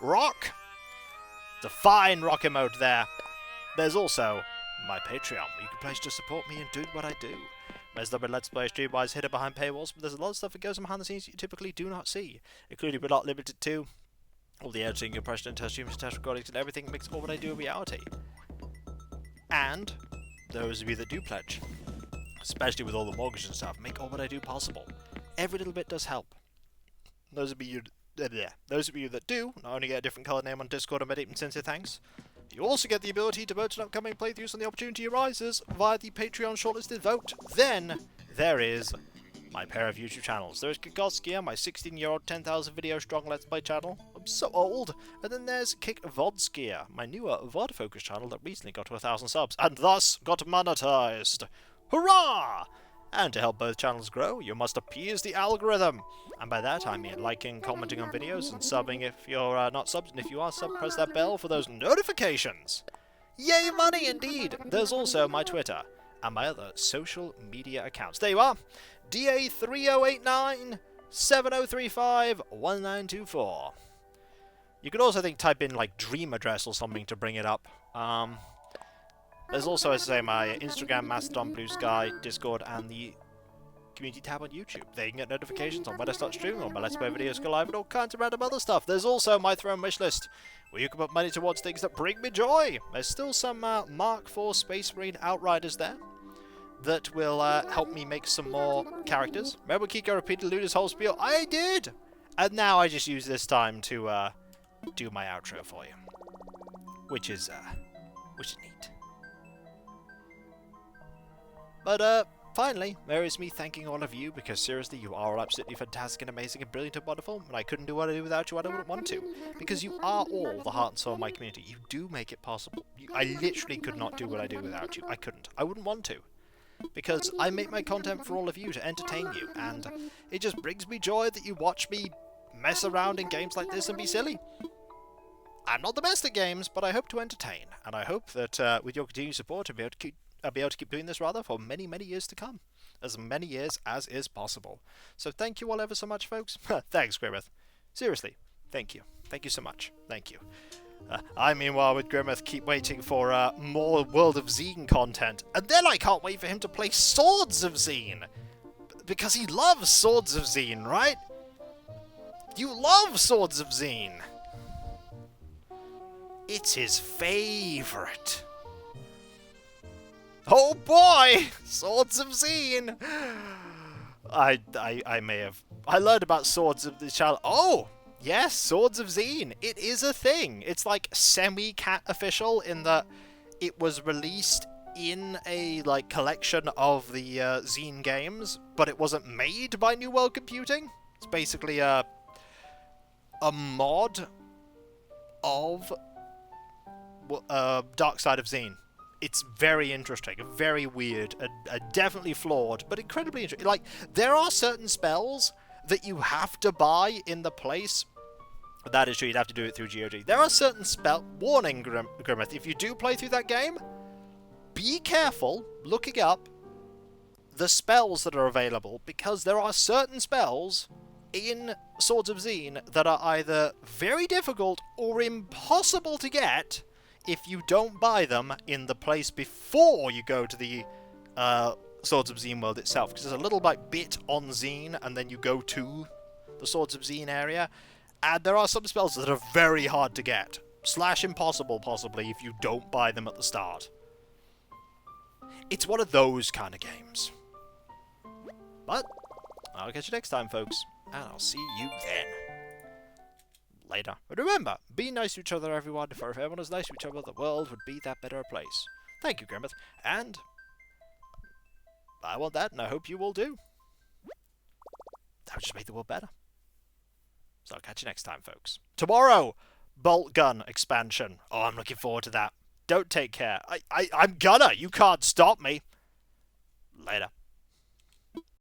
Rock! It's a fine rock emote there. There's also my Patreon, where you can pledge to support me in doing what I do. There's no Let's Play stream-wise hidden behind paywalls, but there's a lot of stuff that goes on behind the scenes you typically do not see, including but not limited to all the editing, compression, and test streams, test recordings, and everything makes all what I do a reality. And those of you that do pledge, especially with all the mortgage and stuff, make all what I do possible. Every little bit does help. Those of you that do not only get a different colour name on Discord and my deep and sincere thanks, you also get the ability to vote on upcoming playthroughs when the opportunity arises via the Patreon shortlisted vote. Then there is my pair of YouTube channels. There is Kikoskia, my 16-year-old 10,000 video strong Let's Play channel. I'm so old. And then there's VODskia, my newer VOD focused channel that recently got to 1,000 subs and thus got monetized. Hurrah! And to help both channels grow, you must appease the algorithm. And by that I mean liking, commenting on videos, and subbing if you're not subbed. And if you are subbed, press that bell for those notifications. Yay money indeed! There's also my Twitter and my other social media accounts. There you are. DA3089 7035 1924. You could also type in like dream address or something to bring it up. There's also, as I say, my Instagram, Mastodon, Blue Sky, Discord, and the community tab on YouTube. There you can get notifications on when I start streaming, on my Let's Play videos go live, and all kinds of random other stuff. There's also my Throne wishlist, where you can put money towards things that bring me joy. There's still some Mark IV Space Marine Outriders there that will help me make some more characters. Remember Kiko repeated Luna's whole spiel? I did! And now I just use this time to do my outro for you. Which is neat. But finally, there is me thanking all of you, because seriously, you are all absolutely fantastic and amazing and brilliant and wonderful, and I couldn't do what I do without you, and I wouldn't want to. Because you are all the heart and soul of my community. You do make it possible. I literally could not do what I do without you. I couldn't. I wouldn't want to. Because I make my content for all of you to entertain you, and it just brings me joy that you watch me mess around in games like this and be silly. I'm not the best at games, but I hope to entertain, and I hope that with your continued support I'll be able to keep doing this for many, many years to come. As many years as is possible. So thank you all ever so much, folks. Thanks, Grimmeth. Seriously, thank you. Thank you so much. Thank you. I, meanwhile, with Grimmeth, keep waiting for more World of Zine content. And then I can't wait for him to play Swords of Zine. Because he loves Swords of Zine, right? You love Swords of Zine. It's his favorite. Oh boy! Swords of Zine! I may have... I learned about Swords of the channel. Oh! Yes, Swords of Zine. It is a thing. It's like semi-cat official in that it was released in a like collection of the Zine games, but it wasn't made by New World Computing. It's basically a mod of Dark Side of Zine. It's very interesting, very weird, and definitely flawed, but incredibly interesting. Like, there are certain spells that you have to buy in the place. That is true, you'd have to do it through GOG. There are certain warning, Grimmeth, if you do play through that game, be careful looking up the spells that are available, because there are certain spells in Swords of Zine that are either very difficult or impossible to get if you don't buy them in the place before you go to the Swords of Zine world itself. Because there's a little like bit on Zine, and then you go to the Swords of Zine area, and there are some spells that are very hard to get. / impossible, possibly, if you don't buy them at the start. It's one of those kind of games. But I'll catch you next time, folks, and I'll see you then. Later. But remember, be nice to each other, everyone, for if everyone is nice to each other, the world would be that better a place. Thank you, Grimmeth, and I want that, and I hope you will too. That would just make the world better. So I'll catch you next time, folks. Tomorrow, Bolt Gun expansion. Oh, I'm looking forward to that. Don't take care. I'm gonna. You can't stop me.